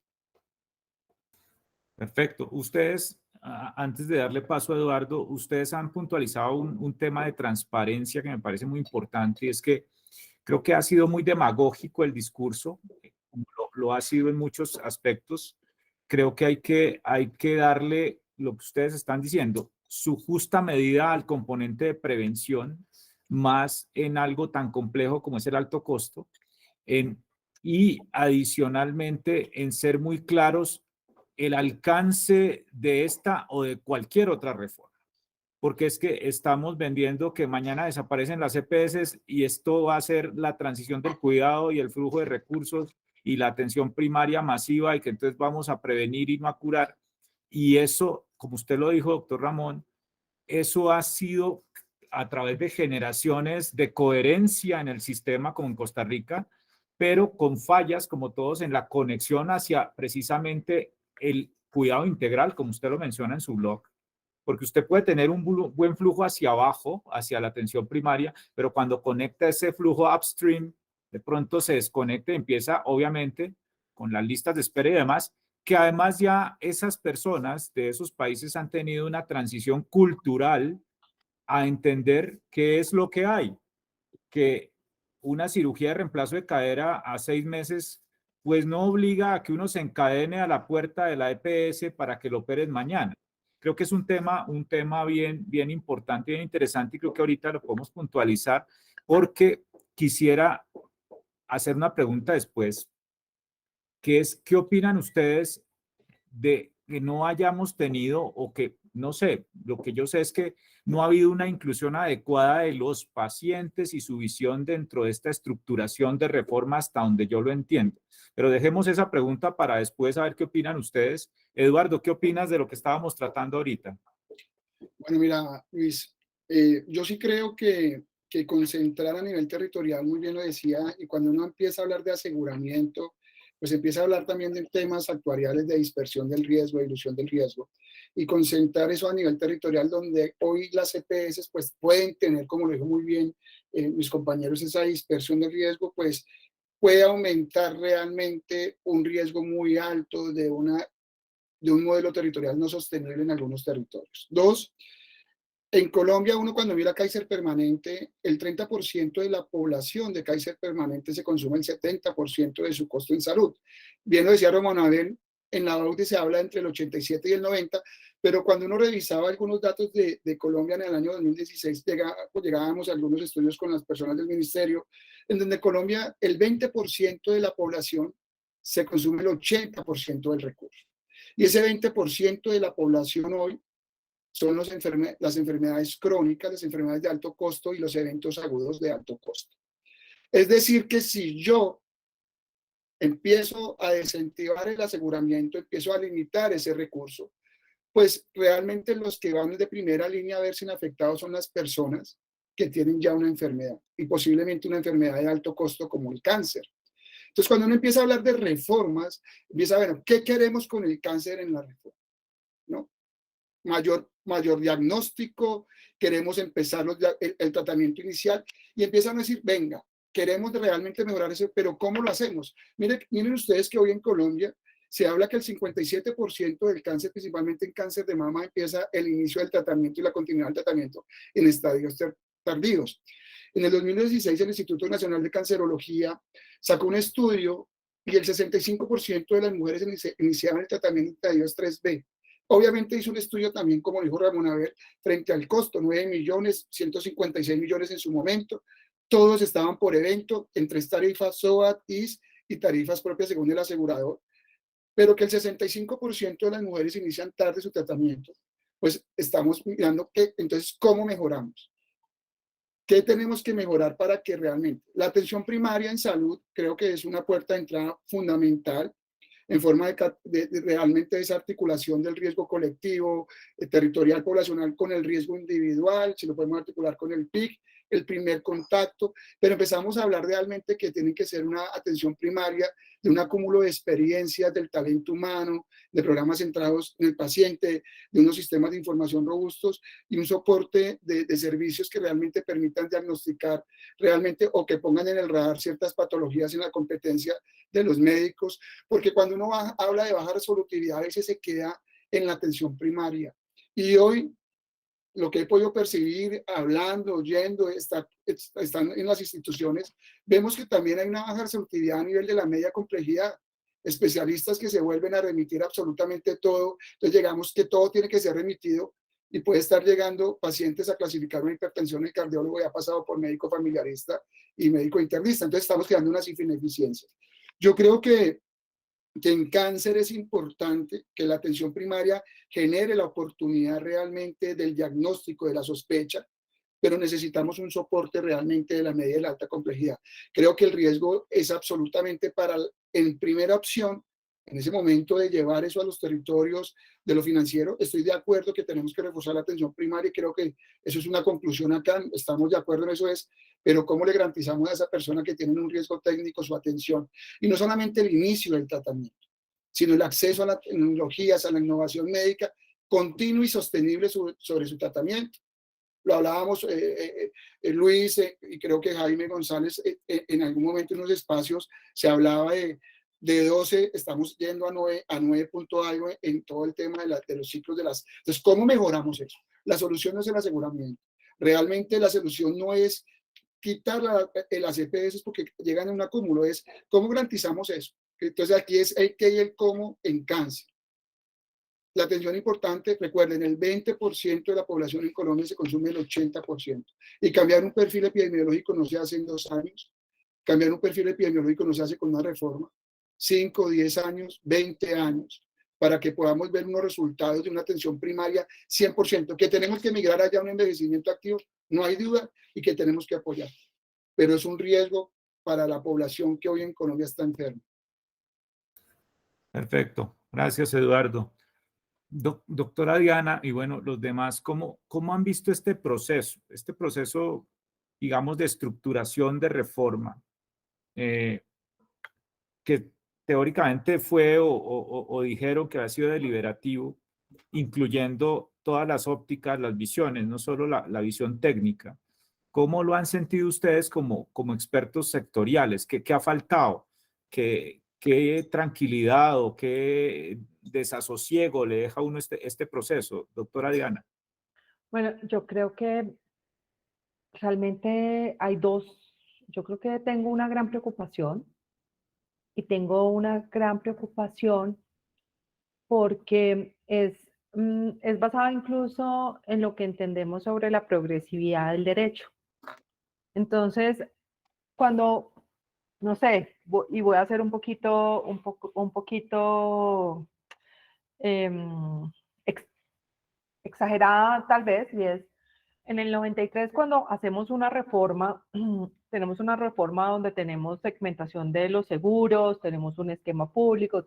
Perfecto. Ustedes, antes de darle paso a Eduardo, ustedes han puntualizado un tema de transparencia que me parece muy importante, y es que creo que ha sido muy demagógico el discurso, lo ha sido en muchos aspectos. Creo que hay que darle lo que ustedes están diciendo, su justa medida al componente de prevención, más en algo tan complejo como es el alto costo, y adicionalmente en ser muy claros el alcance de esta o de cualquier otra reforma. Porque es que estamos vendiendo que mañana desaparecen las EPS y esto va a ser la transición del cuidado y el flujo de recursos y la atención primaria masiva y que entonces vamos a prevenir y no a curar. Y eso, como usted lo dijo, doctor Ramón, eso ha sido a través de generaciones de coherencia en el sistema como en Costa Rica, pero con fallas como todos en la conexión hacia precisamente el cuidado integral, como usted lo menciona en su blog. porque usted puede tener un buen flujo hacia abajo, hacia la atención primaria, pero cuando conecta ese flujo upstream, de pronto se desconecta y empieza, obviamente, con las listas de espera y demás, que además ya esas personas de esos países han tenido una transición cultural a entender qué es lo que hay, que una cirugía de reemplazo de cadera a 6 meses, pues no obliga a que uno se encadene a la puerta de la EPS para que lo operen mañana. Creo que es un tema bien importante, bien interesante, y creo que ahorita lo podemos puntualizar, porque quisiera hacer una pregunta después, que es, ¿qué opinan ustedes de que no hayamos tenido, o que, no sé, lo que yo sé es que no ha habido una inclusión adecuada de los pacientes y su visión dentro de esta estructuración de reforma hasta donde yo lo entiendo? Pero dejemos esa pregunta para después, a ver qué opinan ustedes. Eduardo, ¿qué opinas de lo que estábamos tratando ahorita? Bueno, mira, Luis, yo sí creo que concentrar a nivel territorial, muy bien lo decía, y cuando uno empieza a hablar de aseguramiento, pues empieza a hablar también de temas actuariales de dispersión del riesgo, de ilusión del riesgo, y concentrar eso a nivel territorial, donde hoy las EPS pues pueden tener, como lo dijo muy bien mis compañeros, esa dispersión del riesgo, pues puede aumentar realmente un riesgo muy alto de un modelo territorial no sostenible en algunos territorios. Dos, en Colombia, uno cuando mira Kaiser Permanente, el 30% de la población de Kaiser Permanente se consume el 70% de su costo en salud. Bien lo decía Ramón Abel, en la OCDE se habla entre el 87 y el 90, pero cuando uno revisaba algunos datos de Colombia en el año 2016, llegábamos a algunos estudios con las personas del ministerio, en donde Colombia, el 20% de la población se consume el 80% del recurso. Y ese 20% de la población hoy son las enfermedades crónicas, las enfermedades de alto costo y los eventos agudos de alto costo. Es decir, que si yo empiezo a desincentivar el aseguramiento, empiezo a limitar ese recurso, pues realmente los que van de primera línea a verse afectados son las personas que tienen ya una enfermedad y posiblemente una enfermedad de alto costo como el cáncer. Entonces, cuando uno empieza a hablar de reformas, empieza a ver, ¿qué queremos con el cáncer en la reforma? ¿No? Mayor diagnóstico, queremos empezar el tratamiento inicial y empiezan a decir, venga, queremos realmente mejorar eso, pero ¿cómo lo hacemos? Miren ustedes que hoy en Colombia se habla que el 57% del cáncer, principalmente en cáncer de mama, empieza el inicio del tratamiento y la continuidad del tratamiento en estadios tardíos. En el 2016, el Instituto Nacional de Cancerología sacó un estudio y el 65% de las mujeres iniciaban el tratamiento en estadios 3B. Obviamente hizo un estudio también, como dijo Ramón Abel, frente al costo, 9 millones, 156 millones en su momento. Todos estaban por evento, entre tarifas SOAT, IS y tarifas propias según el asegurador. Pero que el 65% de las mujeres inician tarde su tratamiento. Pues estamos mirando que, entonces, ¿cómo mejoramos? ¿Qué tenemos que mejorar para que realmente la atención primaria en salud creo que es una puerta de entrada fundamental en forma de realmente esa articulación del riesgo colectivo, territorial, poblacional con el riesgo individual, si lo podemos articular con el PIC, el primer contacto, pero empezamos a hablar realmente que tiene que ser una atención primaria de un acúmulo de experiencias del talento humano, de programas centrados en el paciente, de unos sistemas de información robustos y un soporte de servicios que realmente permitan diagnosticar realmente o que pongan en el radar ciertas patologías en la competencia de los médicos, porque cuando uno habla de baja resolutividad a veces se queda en la atención primaria. Y hoy lo que he podido percibir, hablando, oyendo, están en las instituciones, vemos que también hay una baja resolutividad a nivel de la media complejidad. Especialistas que se vuelven a remitir absolutamente todo. Entonces llegamos que todo tiene que ser remitido y puede estar llegando pacientes a clasificar una hipertensión. El cardiólogo ya ha pasado por médico familiarista y médico internista. Entonces estamos creando unas ineficiencias. Yo creo que en cáncer es importante que la atención primaria genere la oportunidad realmente del diagnóstico, de la sospecha, pero necesitamos un soporte realmente de la media y la alta complejidad. Creo que el riesgo es absolutamente en primera opción, en ese momento de llevar eso a los territorios de lo financiero. Estoy de acuerdo que tenemos que reforzar la atención primaria y creo que eso es una conclusión acá, estamos de acuerdo en eso, pero ¿cómo le garantizamos a esa persona que tiene un riesgo técnico su atención? Y no solamente el inicio del tratamiento, sino el acceso a las tecnologías, a la innovación médica continuo y sostenible sobre su tratamiento. Lo hablábamos Luis y creo que Jaime González en algún momento en unos espacios se hablaba de 12, estamos yendo a 9 punto algo en todo el tema de los ciclos de las... Entonces, ¿cómo mejoramos eso? La solución no es el aseguramiento. Realmente la solución no es quitar las EPS porque llegan a un acúmulo, es cómo garantizamos eso. Entonces, aquí es el qué y el cómo en cáncer. La atención importante, recuerden, el 20% de la población en Colombia se consume el 80%. Y cambiar un perfil epidemiológico no se hace en 2 años. Cambiar un perfil epidemiológico no se hace con una reforma. 5, 10 años, 20 años, para que podamos ver unos resultados de una atención primaria 100%. Que tenemos que migrar allá a un envejecimiento activo, no hay duda, y que tenemos que apoyar. Pero es un riesgo para la población que hoy en Colombia está enferma. Perfecto. Gracias, Eduardo. Doctora Diana, y bueno, los demás, ¿cómo han visto este proceso? Este proceso, digamos, de estructuración de reforma, que teóricamente fue o dijeron que ha sido deliberativo, incluyendo todas las ópticas, las visiones, no solo la visión técnica. ¿Cómo lo han sentido ustedes como expertos sectoriales? ¿Qué ha faltado? ¿Qué tranquilidad o qué desasosiego le deja a uno este proceso, doctora Diana? Bueno, yo creo que realmente hay yo creo que tengo una gran preocupación y tengo una gran preocupación porque es basada incluso en lo que entendemos sobre la progresividad del derecho. Entonces, cuando, no sé, y voy a ser un poquito exagerada tal vez, y es, en el 93 cuando hacemos una reforma, tenemos una reforma donde tenemos segmentación de los seguros, tenemos un esquema público,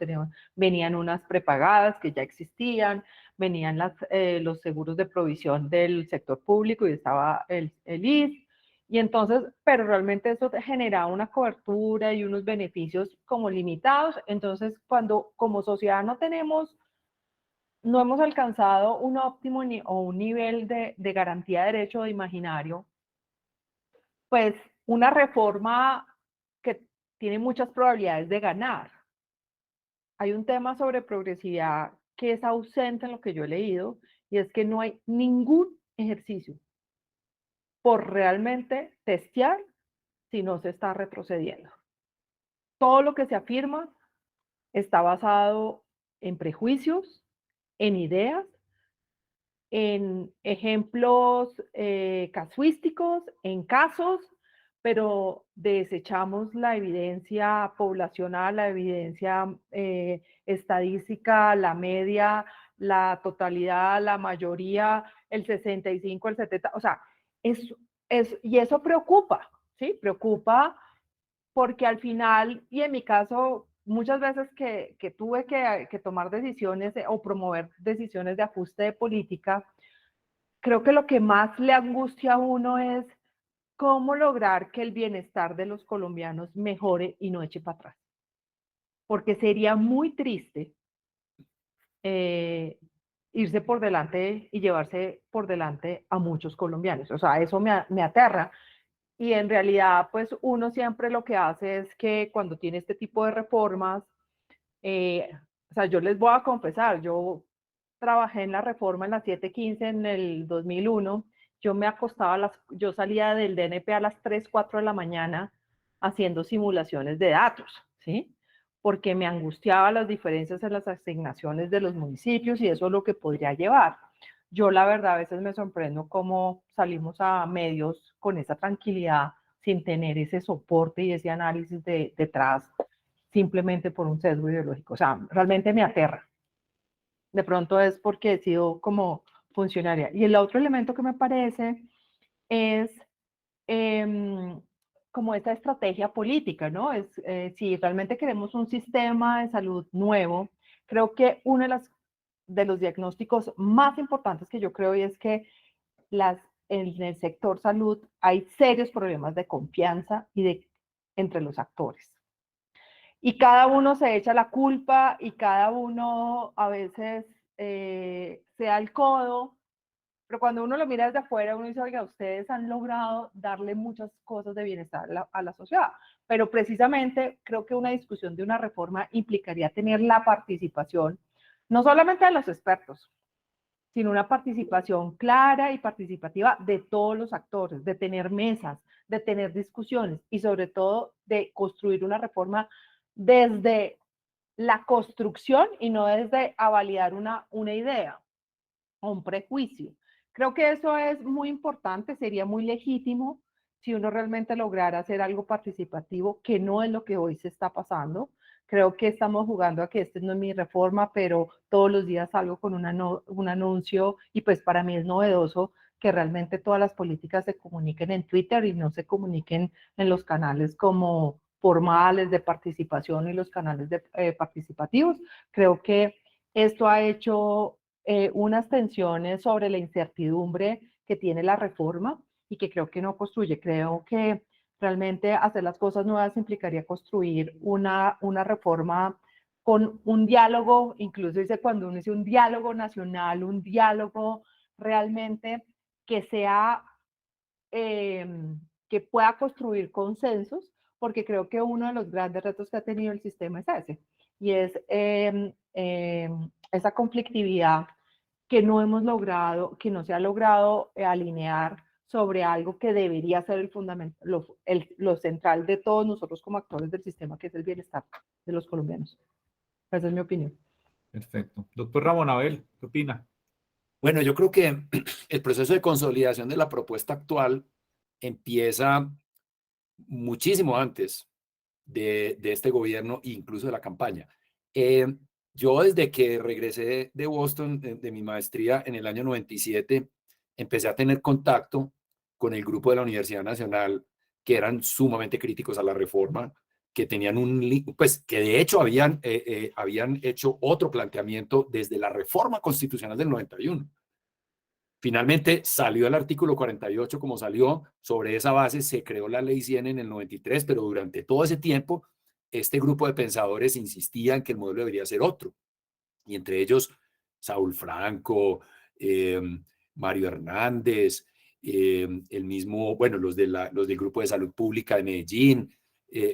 venían unas prepagadas que ya existían, venían los seguros de provisión del sector público y estaba el ISS, y entonces, pero realmente eso generaba una cobertura y unos beneficios como limitados. Entonces, cuando como sociedad no hemos alcanzado un óptimo o un nivel de garantía de derecho de imaginario, pues una reforma que tiene muchas probabilidades de ganar. Hay un tema sobre progresividad que es ausente en lo que yo he leído, y es que no hay ningún ejercicio por realmente testear si no se está retrocediendo. Todo lo que se afirma está basado en prejuicios, en ideas, en ejemplos casuísticos, en casos, pero desechamos la evidencia poblacional, la evidencia estadística, la media, la totalidad, la mayoría, el 65, el 70, o sea, y eso preocupa, ¿sí? Preocupa porque al final, y en mi caso, muchas veces que tuve que tomar decisiones o promover decisiones de ajuste de política, creo que lo que más le angustia a uno es cómo lograr que el bienestar de los colombianos mejore y no eche para atrás. Porque sería muy triste irse por delante y llevarse por delante a muchos colombianos. O sea, eso me aterra. Y en realidad, pues uno siempre lo que hace es que cuando tiene este tipo de reformas, o sea, yo les voy a confesar, yo trabajé en la reforma en la 715 en el 2001, yo salía del DNP a las 3, 4 de la mañana haciendo simulaciones de datos, ¿sí? Porque me angustiaba las diferencias en las asignaciones de los municipios y eso es lo que podría llevar. Yo la verdad a veces me sorprendo cómo salimos a medios con esa tranquilidad sin tener ese soporte y ese análisis detrás simplemente por un sesgo ideológico. O sea, realmente me aterra. De pronto es porque he sido como funcionaria. Y el otro elemento que me parece es como esta estrategia política, ¿no? Si realmente queremos un sistema de salud nuevo, creo que uno de los diagnósticos más importantes que yo creo es que en el sector salud hay serios problemas de confianza entre los actores. Y cada uno se echa la culpa y cada uno a veces sea el codo, pero cuando uno lo mira desde afuera, uno dice, oiga, ustedes han logrado darle muchas cosas de bienestar a la sociedad, pero precisamente creo que una discusión de una reforma implicaría tener la participación, no solamente de los expertos, sino una participación clara y participativa de todos los actores, de tener mesas, de tener discusiones y sobre todo de construir una reforma desde la construcción y no desde a validar una idea o un prejuicio. Creo que eso es muy importante, sería muy legítimo si uno realmente lograra hacer algo participativo, que no es lo que hoy se está pasando. Creo que estamos jugando a que este no es mi reforma, pero todos los días salgo con un anuncio y pues para mí es novedoso que realmente todas las políticas se comuniquen en Twitter y no se comuniquen en los canales como formales de participación y los canales participativos. Creo que esto ha hecho unas tensiones sobre la incertidumbre que tiene la reforma y que creo que no construye. Creo que realmente hacer las cosas nuevas implicaría construir una reforma con un diálogo, incluso dice cuando uno dice un diálogo nacional, un diálogo realmente que sea, que pueda construir consensos, porque creo que uno de los grandes retos que ha tenido el sistema es ese, y es esa conflictividad que no hemos logrado, que no se ha logrado alinear sobre algo que debería ser el fundamento, lo central de todos nosotros como actores del sistema, que es el bienestar de los colombianos. Esa es mi opinión. Perfecto. Doctor Ramón Abel, ¿qué opina? Bueno, yo creo que el proceso de consolidación de la propuesta actual empieza muchísimo antes de este gobierno, incluso de la campaña. Yo desde que regresé de Boston, de mi maestría en el año 97, empecé a tener contacto con el grupo de la Universidad Nacional, que eran sumamente críticos a la reforma, que tenían pues que de hecho habían hecho otro planteamiento desde la reforma constitucional del 91. Finalmente salió el artículo 48 como salió, sobre esa base se creó la ley 100 en el 93, pero durante todo ese tiempo este grupo de pensadores insistía en que el modelo debería ser otro, y entre ellos Saúl Franco, Mario Hernández, el mismo, bueno, los del Grupo de Salud Pública de Medellín,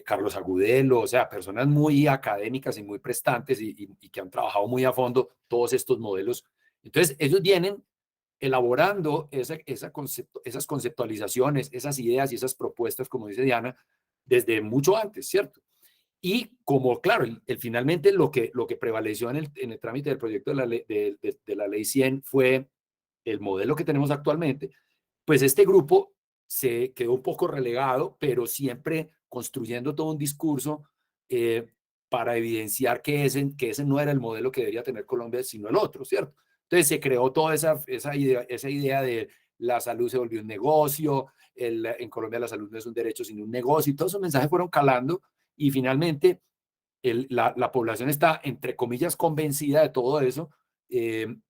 Carlos Agudelo, o sea, personas muy académicas y muy prestantes y que han trabajado muy a fondo todos estos modelos. Entonces, ellos vienen elaborando esas conceptualizaciones, esas ideas y esas propuestas, como dice Diana, desde mucho antes, ¿cierto? Y como, claro, finalmente lo que prevaleció en el trámite del proyecto de la ley 100 fue el modelo que tenemos actualmente, pues este grupo se quedó un poco relegado, pero siempre construyendo todo un discurso para evidenciar que ese no era el modelo que debería tener Colombia, sino el otro, ¿cierto? Entonces se creó toda esa idea de la salud se volvió un negocio, en Colombia la salud no es un derecho sino un negocio, y todos esos mensajes fueron calando y finalmente la población está, entre comillas, convencida de todo eso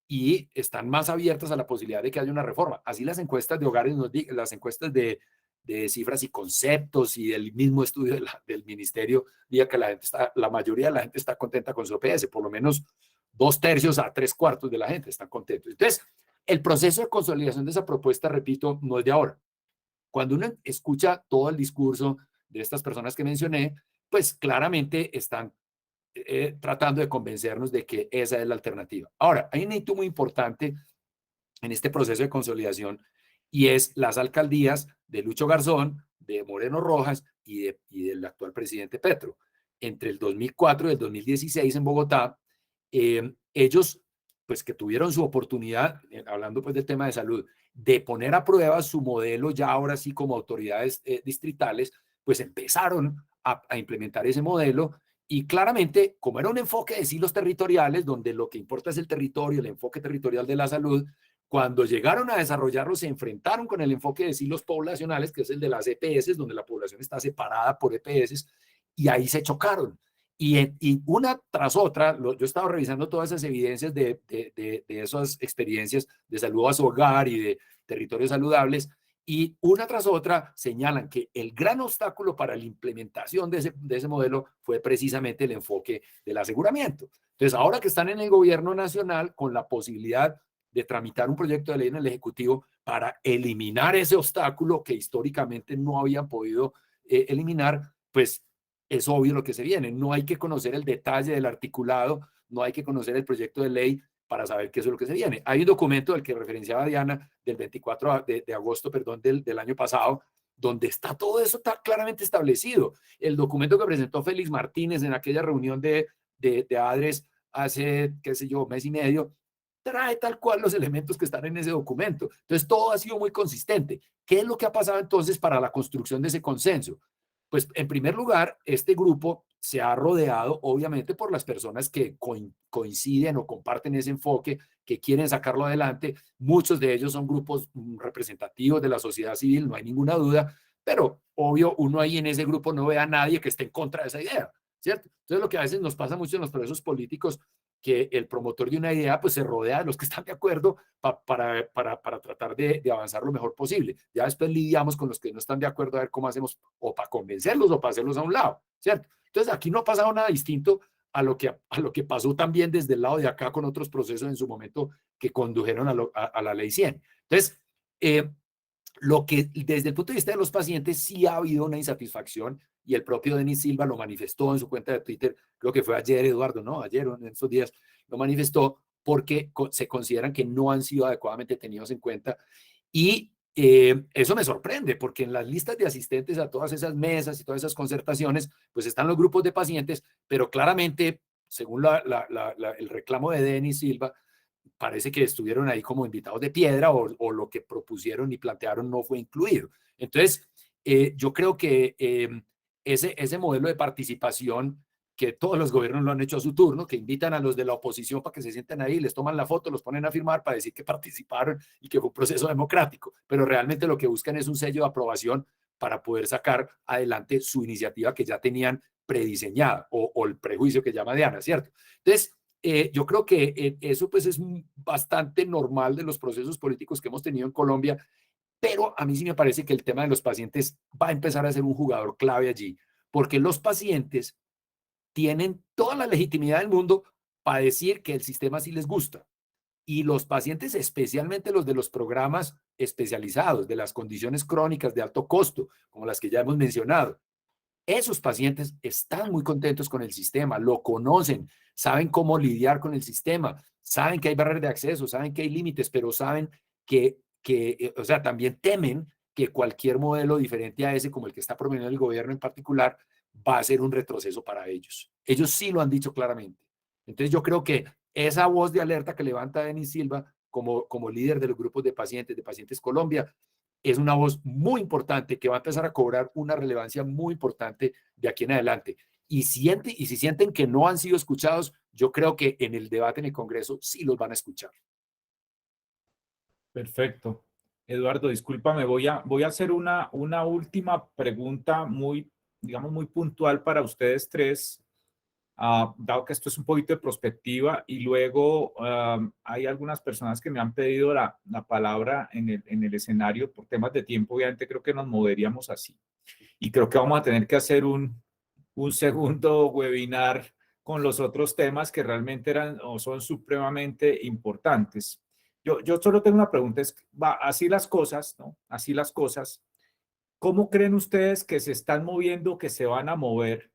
y están más abiertas a la posibilidad de que haya una reforma. Así las encuestas de hogares, las encuestas de cifras y conceptos y del mismo estudio del ministerio, diga que la mayoría de la gente está contenta con su OPS, por lo menos 2/3 a 3/4 de la gente están contentos. Entonces, el proceso de consolidación de esa propuesta, repito, no es de ahora. Cuando uno escucha todo el discurso de estas personas que mencioné, pues claramente están tratando de convencernos de que esa es la alternativa. Ahora, hay un hito muy importante en este proceso de consolidación y es las alcaldías de Lucho Garzón, de Moreno Rojas y del actual presidente Petro. Entre el 2004 y el 2016 en Bogotá, ellos, pues que tuvieron su oportunidad, hablando pues del tema de salud, de poner a prueba su modelo ya ahora sí como autoridades distritales, pues empezaron a implementar ese modelo y claramente, como era un enfoque de silos territoriales, donde lo que importa es el territorio, el enfoque territorial de la salud, cuando llegaron a desarrollarlo se enfrentaron con el enfoque de silos poblacionales, que es el de las EPS, donde la población está separada por EPS, y ahí se chocaron. Y una tras otra, yo he estado revisando todas esas evidencias de esas experiencias de salud a su hogar y de territorios saludables, Y una tras otra señalan que el gran obstáculo para la implementación de ese modelo fue precisamente el enfoque del aseguramiento. Entonces, ahora que están en el gobierno nacional con la posibilidad de tramitar un proyecto de ley en el Ejecutivo para eliminar ese obstáculo que históricamente no habían podido eliminar, pues es obvio lo que se viene. No hay que conocer el detalle del articulado, no hay que conocer el proyecto de ley para saber qué es lo que se viene. Hay un documento del que referenciaba Diana del 24 de agosto, perdón, del año pasado, donde está todo eso está claramente establecido. El documento que presentó Félix Martínez en aquella reunión de ADRES hace, qué sé yo, mes y medio, trae tal cual los elementos que están en ese documento. Entonces, todo ha sido muy consistente. ¿Qué es lo que ha pasado entonces para la construcción de ese consenso? Pues, en primer lugar, este grupo se ha rodeado, obviamente, por las personas que coinciden o comparten ese enfoque, que quieren sacarlo adelante. Muchos de ellos son grupos representativos de la sociedad civil, no hay ninguna duda, pero obvio, uno ahí en ese grupo no ve a nadie que esté en contra de esa idea, ¿cierto? Entonces, lo que a veces nos pasa mucho en los procesos políticos, que el promotor de una idea pues se rodea de los que están de acuerdo para tratar de avanzar lo mejor posible. Ya después lidiamos con los que no están de acuerdo a ver cómo hacemos o para convencerlos o para hacerlos a un lado, ¿cierto? Entonces aquí no ha pasado nada distinto a lo que pasó también desde el lado de acá con otros procesos en su momento que condujeron a la ley 100. Entonces, lo que desde el punto de vista de los pacientes sí ha habido una insatisfacción y el propio Denis Silva lo manifestó en su cuenta de Twitter, creo que fue ayer, Eduardo, ¿no? Ayer o en estos días lo manifestó porque se consideran que no han sido adecuadamente tenidos en cuenta y eso me sorprende porque en las listas de asistentes a todas esas mesas y todas esas concertaciones, pues están los grupos de pacientes, pero claramente, según el reclamo de Denis Silva, parece que estuvieron ahí como invitados de piedra o lo que propusieron y plantearon no fue incluido. Entonces, yo creo que ese modelo de participación que todos los gobiernos lo han hecho a su turno, que invitan a los de la oposición para que se sienten ahí, les toman la foto, los ponen a firmar para decir que participaron y que fue un proceso democrático, pero realmente lo que buscan es un sello de aprobación para poder sacar adelante su iniciativa que ya tenían prediseñada o el prejuicio que llama Diana, ¿cierto? Entonces, yo creo que eso pues es bastante normal de los procesos políticos que hemos tenido en Colombia, pero a mí sí me parece que el tema de los pacientes va a empezar a ser un jugador clave allí, porque los pacientes tienen toda la legitimidad del mundo para decir que el sistema sí les gusta. Y los pacientes, especialmente los de los programas especializados, de las condiciones crónicas de alto costo, como las que ya hemos mencionado, esos pacientes están muy contentos con el sistema, lo conocen, saben cómo lidiar con el sistema, saben que hay barreras de acceso, saben que hay límites, pero saben o sea, también temen que cualquier modelo diferente a ese, como el que está promoviendo el gobierno en particular, va a ser un retroceso para ellos. Ellos sí lo han dicho claramente. Entonces yo creo que esa voz de alerta que levanta Denis Silva como líder de los grupos de Pacientes Colombia, es una voz muy importante que va a empezar a cobrar una relevancia muy importante de aquí en adelante. Y si sienten que no han sido escuchados, yo creo que en el debate en el Congreso sí los van a escuchar. Perfecto. Eduardo, discúlpame, voy a hacer una última pregunta muy, digamos, muy puntual para ustedes tres, dado que esto es un poquito de perspectiva y luego hay algunas personas que me han pedido la palabra en el escenario por temas de tiempo. Obviamente creo que nos moveríamos así y creo que vamos a tener que hacer un segundo webinar con los otros temas que realmente eran o son supremamente importantes. Yo solo tengo una pregunta, así las cosas, ¿no? Así las cosas. ¿Cómo creen ustedes que se están moviendo, que se van a mover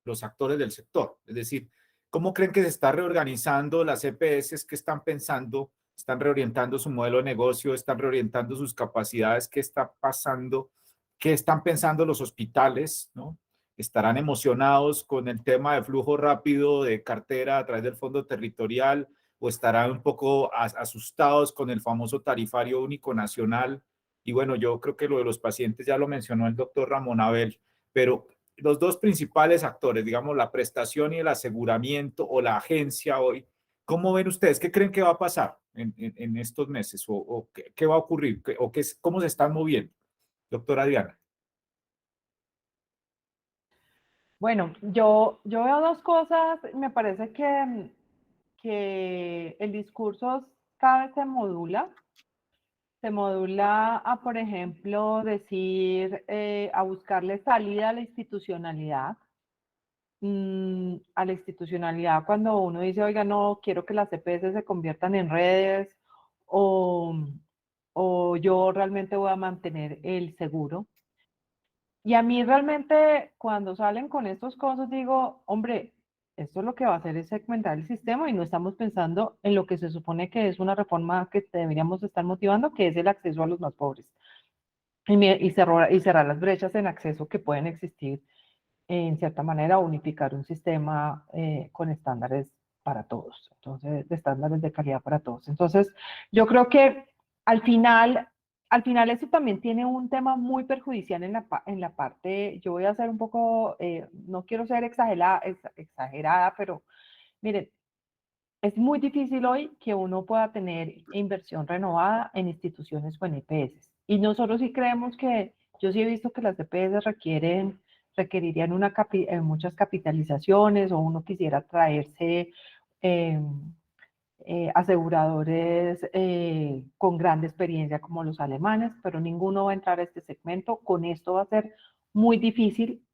los actores del sector? Es decir, ¿cómo creen que se está reorganizando las EPS? ¿Qué están pensando? ¿Están reorientando su modelo de negocio? ¿Están reorientando sus capacidades? ¿Qué está pasando? ¿Qué están pensando los hospitales? ¿No? ¿Estarán emocionados con el tema de flujo rápido de cartera a través del fondo territorial o estarán un poco asustados con el famoso tarifario único nacional? Y bueno, yo creo que lo de los pacientes ya lo mencionó el doctor Ramón Abel, pero los dos principales actores, digamos, la prestación y el aseguramiento o la agencia hoy, ¿cómo ven ustedes? ¿Qué creen que va a pasar en estos meses? ¿O qué va a ocurrir? ¿Cómo se están moviendo? Doctora Diana. Bueno, yo veo dos cosas. Me parece que el discurso cada vez se modula. Se modula a, por ejemplo, decir, a buscarle salida a la institucionalidad. A la institucionalidad cuando uno dice, oiga, no, quiero que las EPS se conviertan en redes o, o yo realmente voy a mantener el seguro. Y a mí realmente cuando salen con estas cosas digo, hombre, esto lo que va a hacer es segmentar el sistema y no estamos pensando en lo que se supone que es una reforma que deberíamos estar motivando, que es el acceso a los más pobres. Y cerrar las brechas en acceso que pueden existir, en cierta manera, unificar un sistema con estándares para todos, entonces, de estándares de calidad para todos. Entonces, yo creo que al final eso también tiene un tema muy perjudicial en la parte, yo voy a ser un poco, no quiero ser exagerada, pero miren, es muy difícil hoy que uno pueda tener inversión renovada en instituciones o en EPS. Y nosotros sí creemos que, yo sí he visto que las EPS requerirían muchas capitalizaciones o uno quisiera traerse aseguradores con gran experiencia como los alemanes, pero ninguno va a entrar a este segmento. Con esto va a ser muy difícil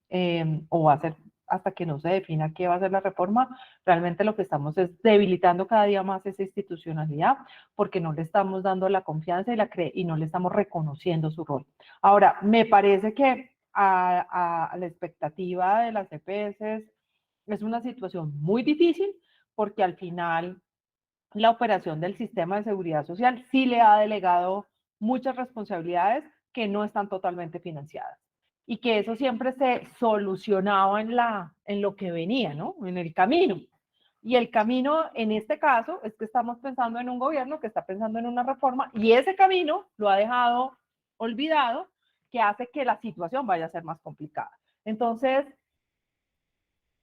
o va a ser hasta que no se defina qué va a ser la reforma. Realmente lo que estamos es debilitando cada día más esa institucionalidad porque no le estamos dando la confianza y no le estamos reconociendo su rol. Ahora, me parece que a la expectativa de las EPS es una situación muy difícil porque al final la operación del sistema de seguridad social sí le ha delegado muchas responsabilidades que no están totalmente financiadas y que eso siempre se solucionaba en lo que venía, ¿no? En el camino. Y el camino en este caso es que estamos pensando en un gobierno que está pensando en una reforma y ese camino lo ha dejado olvidado, que hace que la situación vaya a ser más complicada. Entonces,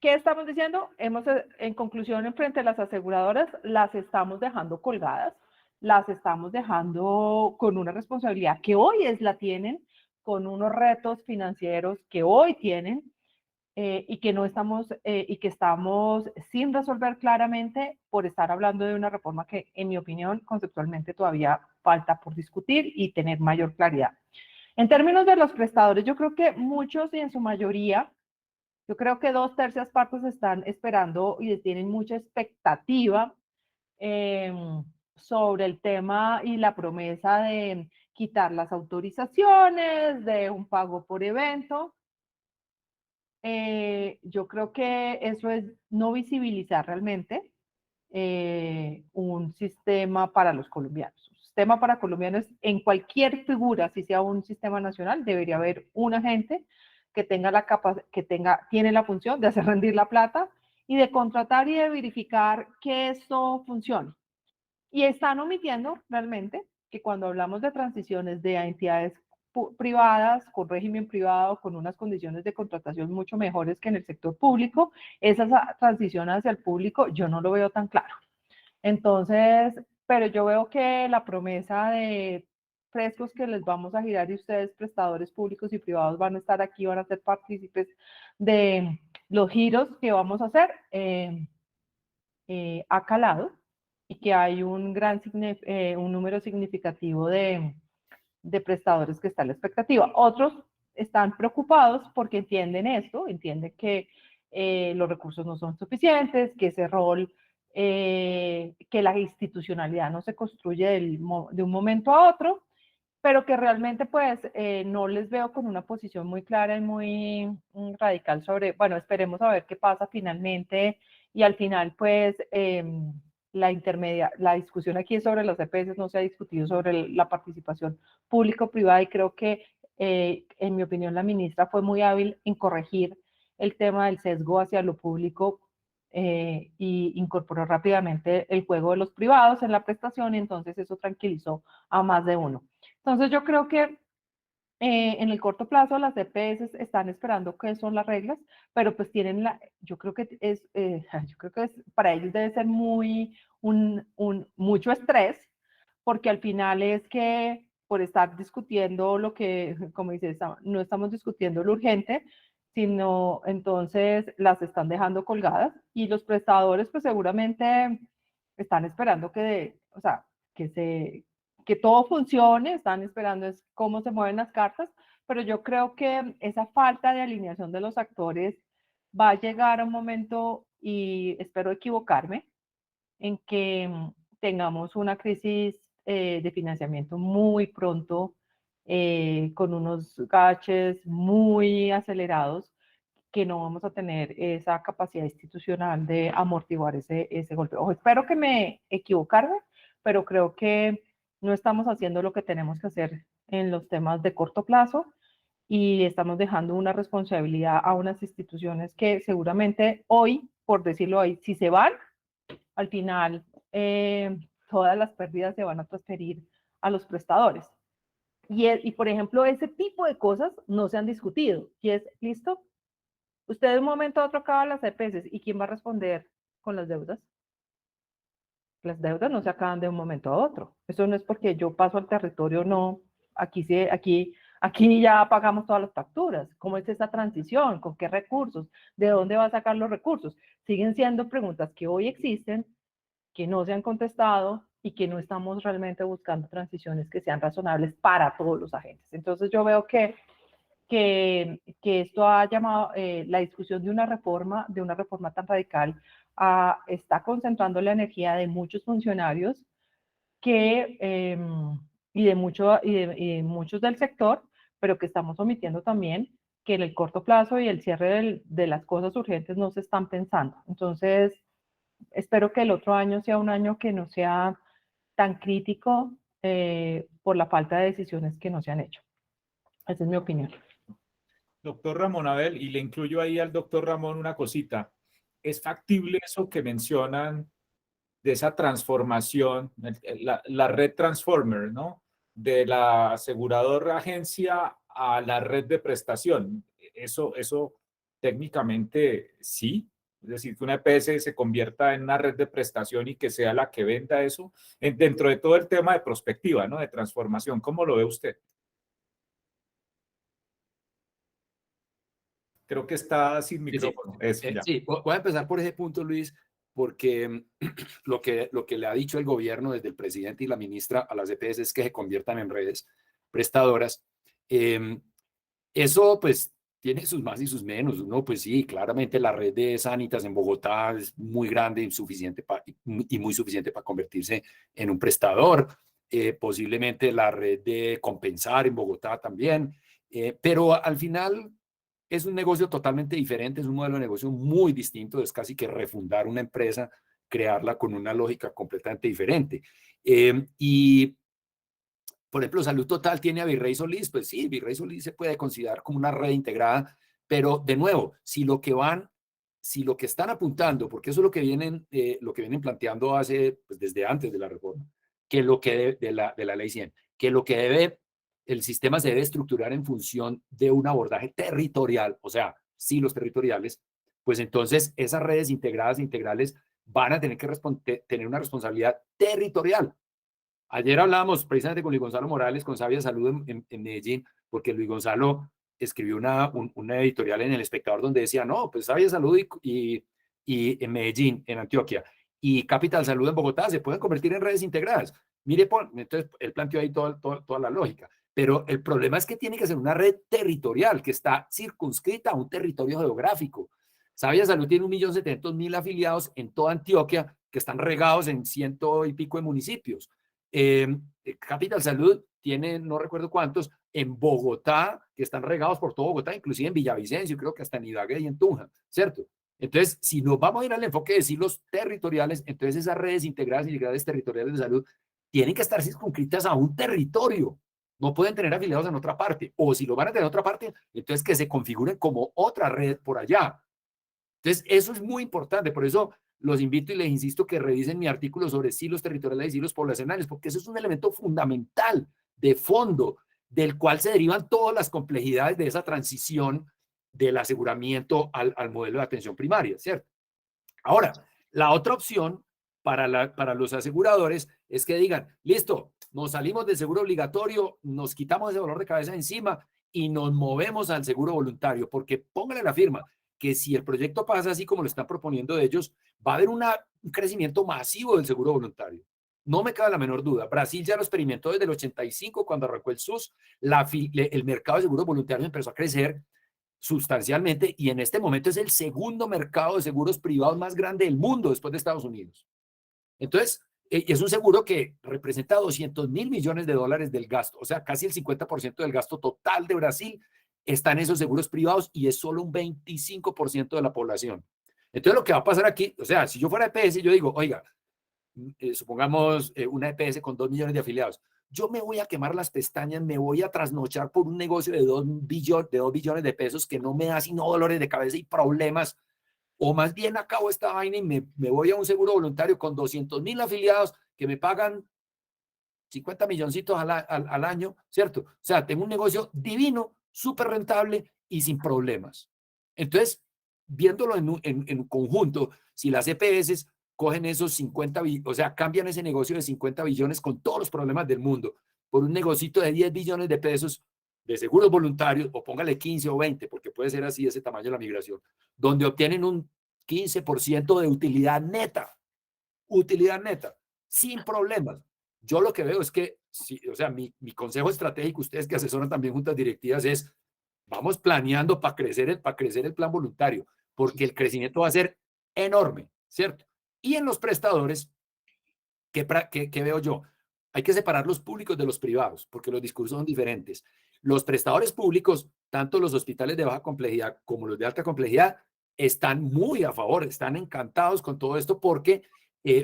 ¿qué estamos diciendo? En conclusión, frente a las aseguradoras, las estamos dejando colgadas, las estamos dejando con una responsabilidad que hoy la tienen, con unos retos financieros que hoy tienen y que estamos sin resolver claramente por estar hablando de una reforma que, en mi opinión, conceptualmente todavía falta por discutir y tener mayor claridad. En términos de los prestadores, yo creo que muchos y en su mayoría, yo creo que 2/3 partes están esperando y tienen mucha expectativa sobre el tema y la promesa de quitar las autorizaciones, de un pago por evento. Yo creo que eso es no visibilizar realmente un sistema para los colombianos. Un sistema para colombianos en cualquier figura, si sea un sistema nacional, debería haber un agente que tiene la función de hacer rendir la plata y de contratar y de verificar que esto funcione. Y están omitiendo realmente que cuando hablamos de transiciones de entidades privadas, con régimen privado, con unas condiciones de contratación mucho mejores que en el sector público, esa transición hacia el público yo no lo veo tan claro. Entonces, pero yo veo que la promesa de frescos que les vamos a girar y ustedes, prestadores públicos y privados, van a estar aquí, van a ser partícipes de los giros que vamos a hacer, ha calado y que hay un número significativo de prestadores que está a la expectativa. Otros están preocupados porque entienden esto, entienden que los recursos no son suficientes, que ese rol, que la institucionalidad no se construye de un momento a otro, pero que realmente pues no les veo con una posición muy clara y muy radical sobre, bueno, esperemos a ver qué pasa finalmente y al final pues la discusión aquí es sobre las EPS, no se ha discutido sobre la participación público-privada y creo que en mi opinión la ministra fue muy hábil en corregir el tema del sesgo hacia lo público y incorporó rápidamente el juego de los privados en la prestación y entonces eso tranquilizó a más de uno. Entonces yo creo que en el corto plazo las EPS están esperando qué son las reglas, pero pues tienen yo creo que para ellos debe ser mucho estrés, porque al final es que por estar discutiendo lo que, como dice, no estamos discutiendo lo urgente, sino entonces las están dejando colgadas y los prestadores pues seguramente están esperando que que todo funcione, están esperando es cómo se mueven las cartas, pero yo creo que esa falta de alineación de los actores va a llegar a un momento, y espero equivocarme, en que tengamos una crisis de financiamiento muy pronto, con unos gaches muy acelerados, que no vamos a tener esa capacidad institucional de amortiguar ese golpe. Ojo, espero que me equivocarme, pero creo que no estamos haciendo lo que tenemos que hacer en los temas de corto plazo y estamos dejando una responsabilidad a unas instituciones que seguramente hoy, por decirlo hoy, si se van, al final todas las pérdidas se van a transferir a los prestadores. Y, por ejemplo, ese tipo de cosas no se han discutido. Y es, ¿listo? Usted de un momento a otro acaba las EPS, ¿y quién va a responder con las deudas? Las deudas no se acaban de un momento a otro. Eso no es porque yo paso al territorio, no. Aquí ya pagamos todas las facturas. ¿Cómo es esa transición? ¿Con qué recursos? ¿De dónde va a sacar los recursos? Siguen siendo preguntas que hoy existen, que no se han contestado y que no estamos realmente buscando transiciones que sean razonables para todos los agentes. Entonces yo veo que esto ha llamado la discusión de una reforma tan radical, está concentrando la energía de muchos funcionarios y de muchos del sector, pero que estamos omitiendo también que en el corto plazo y el cierre de las cosas urgentes no se están pensando. Entonces, espero que el otro año sea un año que no sea tan crítico por la falta de decisiones que no se han hecho. Esa es mi opinión. Doctor Ramón Abel, y le incluyo ahí al doctor Ramón una cosita. ¿Es factible eso que mencionan de esa transformación, la red Transformer, ¿no? De la aseguradora agencia a la red de prestación? Eso técnicamente sí. Es decir, que una EPS se convierta en una red de prestación y que sea la que venda eso dentro de todo el tema de prospectiva, ¿no? De transformación. ¿Cómo lo ve usted? Creo que está sin micrófono. Sí, voy a empezar por ese punto, Luis, porque lo que le ha dicho el gobierno desde el presidente y la ministra a las EPS es que se conviertan en redes prestadoras. Eso pues tiene sus más y sus menos. Uno, pues sí, claramente la red de Sanitas en Bogotá es muy grande y muy suficiente para convertirse en un prestador. Posiblemente la red de Compensar en Bogotá también. Pero al final es un negocio totalmente diferente, es un modelo de negocio muy distinto, es casi que refundar una empresa, crearla con una lógica completamente diferente. Y, por ejemplo, Salud Total tiene a Virrey Solís, pues sí, Virrey Solís se puede considerar como una red integrada, pero de nuevo, si lo que están apuntando, porque eso es lo que vienen planteando pues desde antes de la reforma, que lo que de la ley 100, que lo que el sistema se debe estructurar en función de un abordaje territorial, o sea, silos territoriales, pues entonces esas redes integradas e integrales van a tener que tener una responsabilidad territorial. Ayer hablábamos precisamente con Luis Gonzalo Morales, con Sabia Salud en Medellín, porque Luis Gonzalo escribió una editorial en El Espectador donde decía, no, pues Sabia Salud y en Medellín, en Antioquia, y Capital Salud en Bogotá se pueden convertir en redes integradas. Mire, entonces él planteó ahí toda la lógica. Pero el problema es que tiene que ser una red territorial que está circunscrita a un territorio geográfico. Sabia Salud tiene 1.700.000 afiliados en toda Antioquia que están regados en 100 y pico de municipios. Capital Salud tiene, no recuerdo cuántos, en Bogotá, que están regados por todo Bogotá, inclusive en Villavicencio, creo que hasta en Ibagué y en Tunja, ¿cierto? Entonces, si nos vamos a ir al enfoque de silos territoriales, entonces esas redes integradas territoriales de salud tienen que estar circunscritas a un territorio. No pueden tener afiliados en otra parte. O si lo van a tener en otra parte, entonces que se configuren como otra red por allá. Entonces, eso es muy importante. Por eso los invito y les insisto que revisen mi artículo sobre silos territoriales y silos poblacionales, porque eso es un elemento fundamental de fondo del cual se derivan todas las complejidades de esa transición del aseguramiento al modelo de atención primaria, ¿cierto? Ahora, la otra opción para los aseguradores es que digan, listo, nos salimos del seguro obligatorio, nos quitamos ese dolor de cabeza encima y nos movemos al seguro voluntario, porque pónganle la firma que si el proyecto pasa así como lo están proponiendo ellos, va a haber un crecimiento masivo del seguro voluntario. No me cabe la menor duda. Brasil ya lo experimentó desde el 85 cuando arrancó el SUS. El mercado de seguros voluntarios empezó a crecer sustancialmente y en este momento es el segundo mercado de seguros privados más grande del mundo después de Estados Unidos. Entonces, es un seguro que representa 200.000 millones de dólares del gasto, o sea, casi el 50% del gasto total de Brasil está en esos seguros privados y es solo un 25% de la población. Entonces, lo que va a pasar aquí, o sea, si yo fuera EPS, yo digo, oiga, supongamos una EPS con 2 millones de afiliados, yo me voy a quemar las pestañas, me voy a trasnochar por un negocio de 2 billones de pesos que no me da sino dolores de cabeza y problemas, o más bien acabo esta vaina y me voy a un seguro voluntario con 200.000 afiliados que me pagan 50 milloncitos al año, ¿cierto? O sea, tengo un negocio divino, súper rentable y sin problemas. Entonces, viéndolo en conjunto, si las EPS cogen esos 50, o sea, cambian ese negocio de 50 billones con todos los problemas del mundo por un negocito de 10 billones de pesos de seguros voluntarios, o póngale 15 o 20, porque puede ser así ese tamaño de la migración, donde obtienen un 15% de utilidad neta, sin problemas. Yo lo que veo es que, o sea, mi consejo estratégico, ustedes que asesoran también juntas directivas, es vamos planeando para crecer el plan voluntario, porque el crecimiento va a ser enorme, ¿cierto? Y en los prestadores, ¿qué veo yo? Hay que separar los públicos de los privados, porque los discursos son diferentes. Los prestadores públicos, tanto los hospitales de baja complejidad como los de alta complejidad, están muy a favor, están encantados con todo esto porque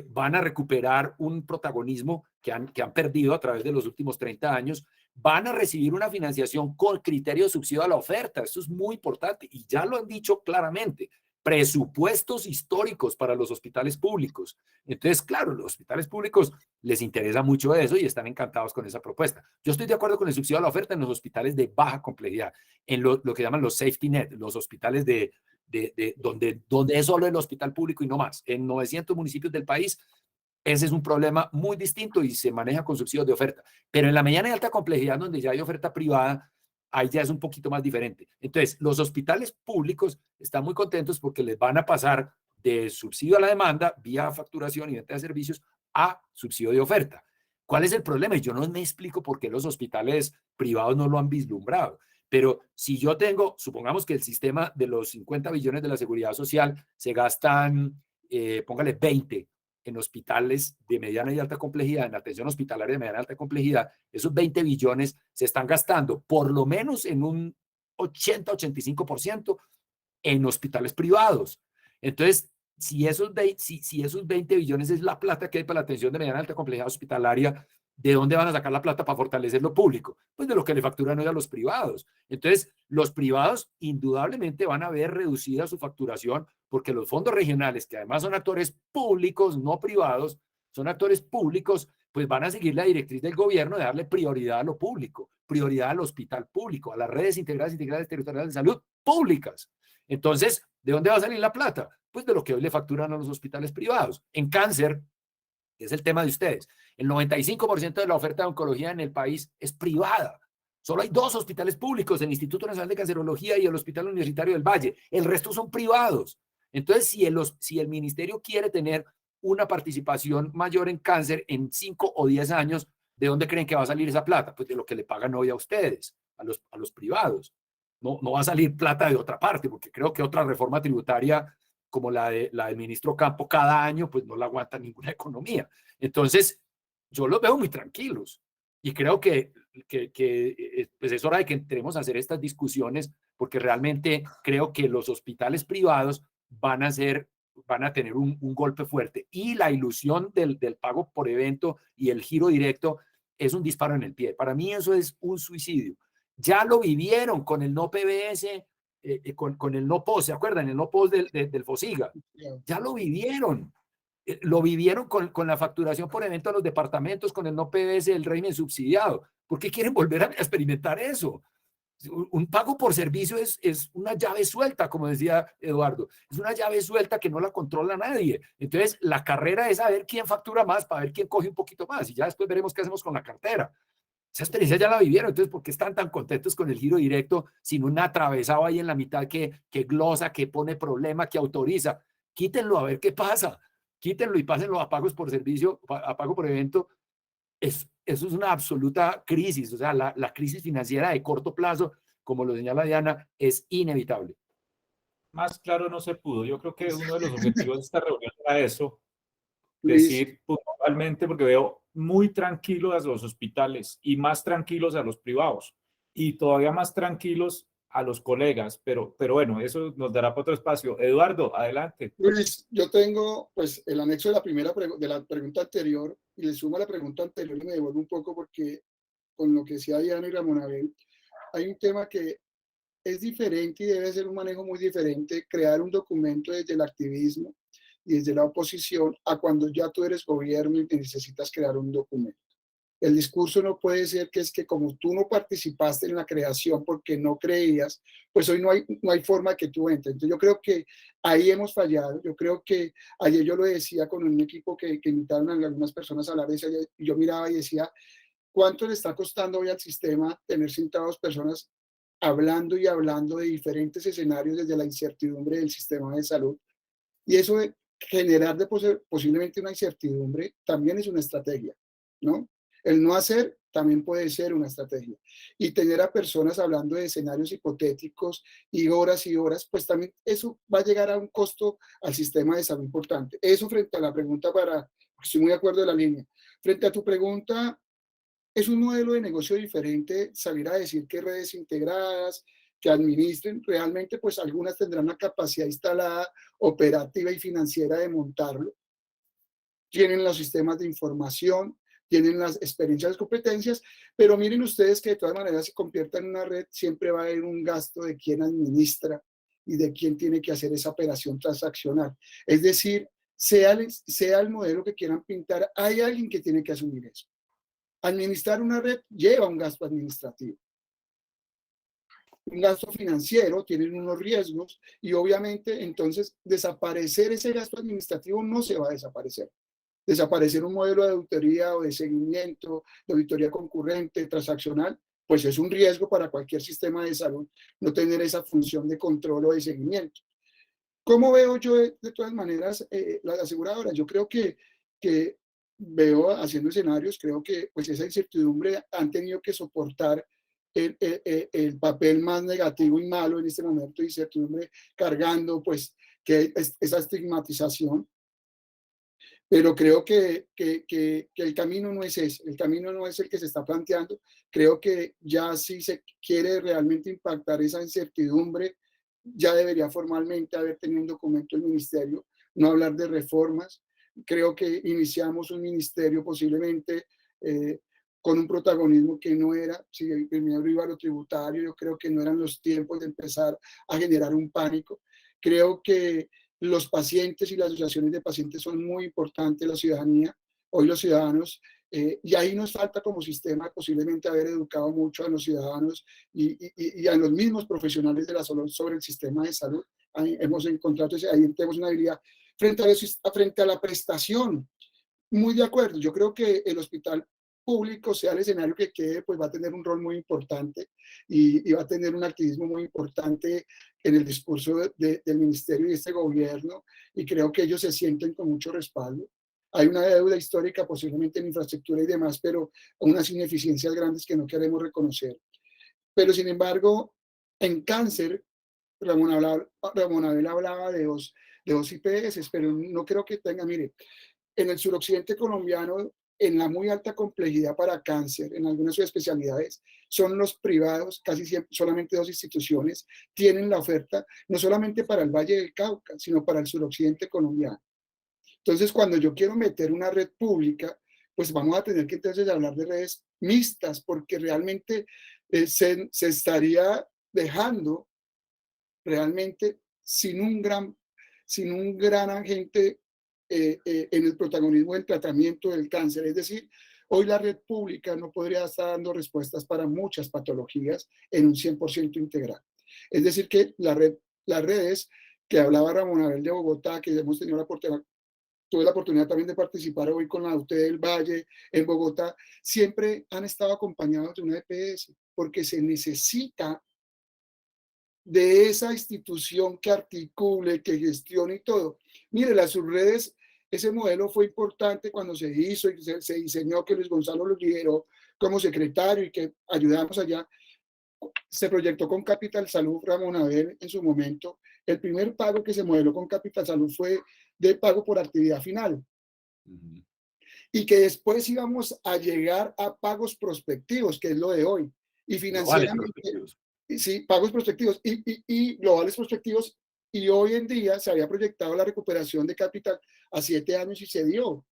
van a recuperar un protagonismo que han perdido a través de los últimos 30 años, van a recibir una financiación con criterio de subsidio a la oferta. Esto es muy importante y ya lo han dicho claramente. Presupuestos históricos para los hospitales públicos. Entonces, claro, los hospitales públicos les interesa mucho eso y están encantados con esa propuesta. Yo estoy de acuerdo con el subsidio a la oferta en los hospitales de baja complejidad, en lo que llaman los safety net, los hospitales donde es solo el hospital público y no más. En 900 municipios del país, ese es un problema muy distinto y se maneja con subsidios de oferta. Pero en la mediana y alta complejidad, donde ya hay oferta privada, ahí ya es un poquito más diferente. Entonces, los hospitales públicos están muy contentos porque les van a pasar de subsidio a la demanda, vía facturación y venta de servicios, a subsidio de oferta. ¿Cuál es el problema? Y yo no me explico por qué los hospitales privados no lo han vislumbrado. Pero si yo tengo, supongamos que el sistema de los 50 billones de la seguridad social se gastan, póngale 20 en hospitales de mediana y alta complejidad, en atención hospitalaria de mediana y alta complejidad, esos 20 billones se están gastando por lo menos en un 80-85% en hospitales privados. Entonces, si esos 20 billones es la plata que hay para la atención de mediana y alta complejidad hospitalaria, ¿de dónde van a sacar la plata para fortalecer lo público? Pues de lo que le facturan hoy a los privados. Entonces, los privados indudablemente van a ver reducida su facturación porque los fondos regionales, que además son actores públicos, no privados, son actores públicos, pues van a seguir la directriz del gobierno de darle prioridad a lo público, prioridad al hospital público, a las redes integrales territoriales de salud públicas. Entonces, ¿de dónde va a salir la plata? Pues de lo que hoy le facturan a los hospitales privados. En cáncer, que es el tema de ustedes, el 95% de la oferta de oncología en el país es privada. Solo hay 2 hospitales públicos, el Instituto Nacional de Cancerología y el Hospital Universitario del Valle. El resto son privados. Entonces, si el ministerio quiere tener una participación mayor en cáncer en 5 o 10 años, ¿de dónde creen que va a salir esa plata? Pues de lo que le pagan hoy a ustedes, a los privados. No va a salir plata de otra parte, porque creo que otra reforma tributaria como la del ministro Campo cada año, pues no la aguanta ninguna economía. Entonces, yo los veo muy tranquilos y creo que pues es hora de que entremos a hacer estas discusiones, porque realmente creo que los hospitales privados van a tener un golpe fuerte y la ilusión del pago por evento y el giro directo es un disparo en el pie. Para mí eso es un suicidio. Ya lo vivieron con el no PBS, con el no POS, ¿se acuerdan? El no POS del FOSIGA. Ya lo vivieron. Lo vivieron con la facturación por evento a los departamentos, con el no PBS del régimen subsidiado. ¿Por qué quieren volver a experimentar eso? Un pago por servicio es una llave suelta, como decía Eduardo. Es una llave suelta que no la controla nadie. Entonces, la carrera es saber quién factura más para ver quién coge un poquito más. Y ya después veremos qué hacemos con la cartera. Esa experiencia ya la vivieron. Entonces, ¿por qué están tan contentos con el giro directo sin un atravesado ahí en la mitad que glosa, que pone problema, que autoriza? Quítenlo a ver qué pasa. quítenlo y pásenlo a pagos por servicio, a pago por evento. Eso es una absoluta crisis. O sea, la crisis financiera de corto plazo, como lo señala Diana, es inevitable. Más claro no se pudo. Yo creo que uno de los objetivos de esta reunión era eso, Luis, decir puntualmente, porque veo muy tranquilos a los hospitales y más tranquilos a los privados y todavía más tranquilos a los colegas, pero bueno, eso nos dará para otro espacio. Eduardo, adelante. Luis, yo tengo pues el anexo de la de la pregunta anterior y le sumo a la pregunta anterior y me devuelvo un poco porque con lo que decía Diana y Ramón Abel, hay un tema que es diferente y debe ser un manejo muy diferente, crear un documento desde el activismo y desde la oposición a cuando ya tú eres gobierno y necesitas crear un documento. El discurso no puede ser que es que como tú no participaste en la creación porque no creías, pues hoy no hay forma que tú entres. Entonces yo creo que ahí hemos fallado. Yo creo que ayer yo lo decía con un equipo que invitaron a algunas personas a hablar de eso, y yo miraba y decía, ¿cuánto le está costando hoy al sistema tener sentados personas hablando y hablando de diferentes escenarios desde la incertidumbre del sistema de salud? Y eso de generar posiblemente una incertidumbre también es una estrategia, ¿no? El no hacer también puede ser una estrategia. Y tener a personas hablando de escenarios hipotéticos y horas, pues también eso va a llegar a un costo al sistema de salud importante. Eso frente a la pregunta estoy muy de acuerdo de la línea. Frente a tu pregunta, es un modelo de negocio diferente salir a decir que redes integradas, que administren, realmente pues algunas tendrán la capacidad instalada, operativa y financiera de montarlo, tienen los sistemas de información, tienen las experiencias, las competencias, pero miren ustedes que de todas maneras si conviertan en una red siempre va a haber un gasto de quien administra y de quién tiene que hacer esa operación transaccional. Es decir, sea el modelo que quieran pintar, hay alguien que tiene que asumir eso. Administrar una red lleva un gasto administrativo, un gasto financiero, tienen unos riesgos y obviamente entonces desaparecer ese gasto administrativo no se va a desaparecer. Desaparecer un modelo de auditoría o de seguimiento, de auditoría concurrente, transaccional, pues es un riesgo para cualquier sistema de salud no tener esa función de control o de seguimiento. ¿Cómo veo yo de todas maneras las aseguradoras? Yo creo que veo haciendo escenarios, creo que pues esa incertidumbre han tenido que soportar el papel más negativo y malo en este momento de incertidumbre, cargando pues que esa estigmatización. Pero creo que el camino no es ese, el camino no es el que se está planteando. Creo que ya si se quiere realmente impactar esa incertidumbre, ya debería formalmente haber tenido un documento del ministerio, no hablar de reformas. Creo que iniciamos un ministerio posiblemente con un protagonismo que no era, si el primero iba a lo tributario, yo creo que no eran los tiempos de empezar a generar un pánico. Creo que los pacientes y las asociaciones de pacientes son muy importantes, la ciudadanía, hoy los ciudadanos, y ahí nos falta como sistema posiblemente haber educado mucho a los ciudadanos y a los mismos profesionales de la salud sobre el sistema de salud. Ahí hemos encontrado, ahí tenemos una habilidad. Frente a la prestación, muy de acuerdo, yo creo que el hospital público, sea el escenario que quede, pues va a tener un rol muy importante y va a tener un activismo muy importante en el discurso del ministerio y de este gobierno, y creo que ellos se sienten con mucho respaldo. Hay una deuda histórica posiblemente en infraestructura y demás, pero unas ineficiencias grandes que no queremos reconocer. Pero sin embargo, en cáncer, Ramón Abel hablaba de dos IPS, pero no creo que tenga, mire, en el suroccidente colombiano, en la muy alta complejidad para cáncer, en algunas subespecialidades, son los privados, casi siempre, solamente dos instituciones tienen la oferta, no solamente para el Valle del Cauca, sino para el suroccidente colombiano. Entonces, cuando yo quiero meter una red pública, pues vamos a tener que entonces hablar de redes mixtas, porque realmente se estaría dejando realmente sin un gran agente en el protagonismo del tratamiento del cáncer. Es decir, hoy la red pública no podría estar dando respuestas para muchas patologías en un 100% integral. Es decir, que las redes que hablaba Ramón Abel de Bogotá, que hemos tenido tuve la oportunidad también de participar hoy con la UT del Valle en Bogotá, siempre han estado acompañados de una EPS, porque se necesita de esa institución que articule, que gestione y todo. Mire, las subredes ese modelo fue importante cuando se hizo y se diseñó, que Luis Gonzalo lo lideró como secretario y que ayudamos allá. Se proyectó con Capital Salud, Ramón Abel, en su momento. El primer pago que se modeló con Capital Salud fue de pago por actividad final. Y que después íbamos a llegar a pagos prospectivos, que es lo de hoy. Y financieramente, sí, pagos prospectivos y globales prospectivos. Y hoy en día se había proyectado la recuperación de capital a 7 años y se dio.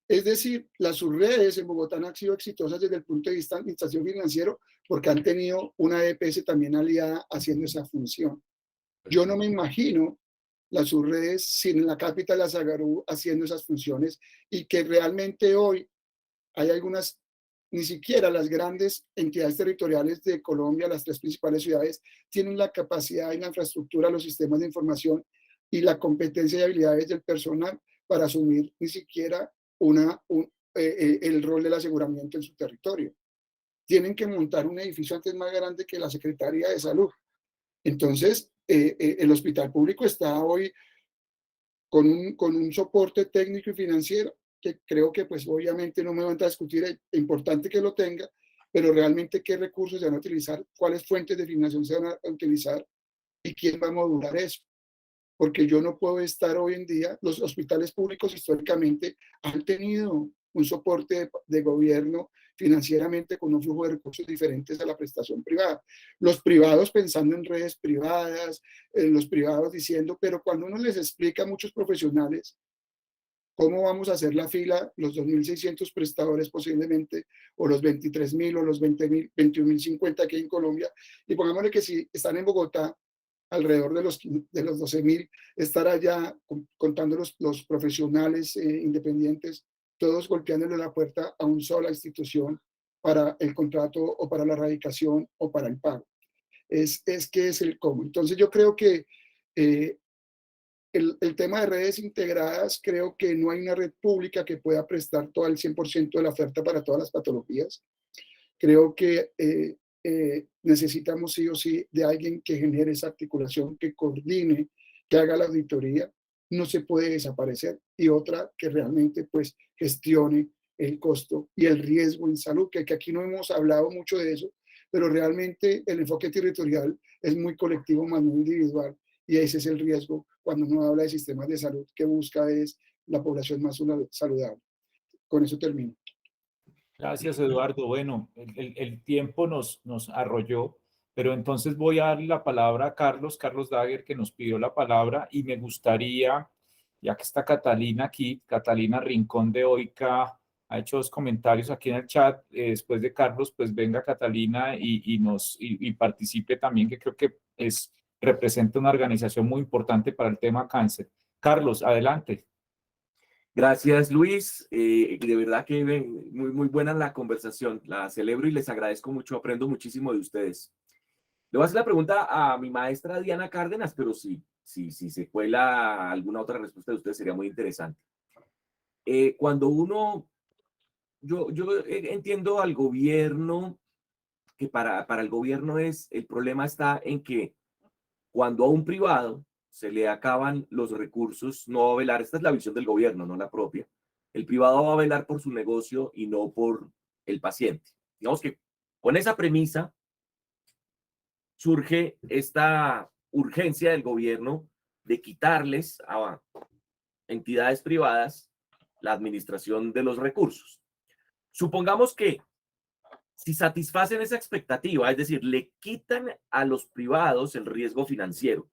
Es decir, las subredes en Bogotá han sido exitosas desde el punto de vista de administración financiero porque han tenido una EPS también aliada haciendo esa función. Yo no me imagino las subredes sin la Capital Azagarú haciendo esas funciones y que realmente hoy hay algunas, ni siquiera las grandes entidades territoriales de Colombia, las 3 principales ciudades, tienen la capacidad y la infraestructura, los sistemas de información y la competencia y habilidades del personal para asumir ni siquiera el rol del aseguramiento en su territorio. Tienen que montar un edificio antes más grande que la Secretaría de Salud. Entonces, el hospital público está hoy con un soporte técnico y financiero que creo que pues obviamente no me van a discutir, es importante que lo tenga, pero realmente qué recursos se van a utilizar, cuáles fuentes de financiación se van a utilizar y quién va a modular eso. Porque yo no puedo estar hoy en día, los hospitales públicos históricamente han tenido un soporte de gobierno financieramente con un flujo de recursos diferentes a la prestación privada. Los privados pensando en redes privadas, los privados diciendo, pero cuando uno les explica a muchos profesionales cómo vamos a hacer la fila, los 2.600 prestadores posiblemente, o los 23.000 o los 20.000, 21.050 aquí en Colombia, y pongámosle que si están en Bogotá, alrededor de los 12.000, estar allá contando los profesionales independientes, todos golpeándole la puerta a una sola institución para el contrato o para la radicación o para el pago. Es que es el cómo. Entonces yo creo que el tema de redes integradas, creo que no hay una red pública que pueda prestar todo el 100% de la oferta para todas las patologías. Creo que necesitamos sí o sí de alguien que genere esa articulación, que coordine, que haga la auditoría, no se puede desaparecer, y otra que realmente pues gestione el costo y el riesgo en salud, que aquí no hemos hablado mucho de eso, pero realmente el enfoque territorial es muy colectivo, más no individual, y ese es el riesgo cuando uno habla de sistemas de salud, que busca es la población más saludable. Con eso termino. Gracias, Eduardo. Bueno, el tiempo nos arrolló, pero entonces voy a darle la palabra a Carlos Dagger, que nos pidió la palabra, y me gustaría, ya que está Catalina aquí, Catalina Rincón de Oica, ha hecho 2 comentarios aquí en el chat. Después de Carlos, pues venga Catalina y participe también, que creo que representa una organización muy importante para el tema cáncer. Carlos, adelante. Gracias, Luis. De verdad que muy buena la conversación. La celebro y les agradezco mucho. Aprendo muchísimo de ustedes. Le voy a hacer la pregunta a mi maestra Diana Cárdenas, pero si se cuela alguna otra respuesta de ustedes sería muy interesante. Cuando yo entiendo al gobierno que para el gobierno el problema está en que cuando a un privado se le acaban los recursos, no va a velar, esta es la visión del gobierno, no la propia. El privado va a velar por su negocio y no por el paciente. Digamos que con esa premisa surge esta urgencia del gobierno de quitarles a entidades privadas la administración de los recursos. Supongamos que si satisfacen esa expectativa, es decir, le quitan a los privados el riesgo financiero,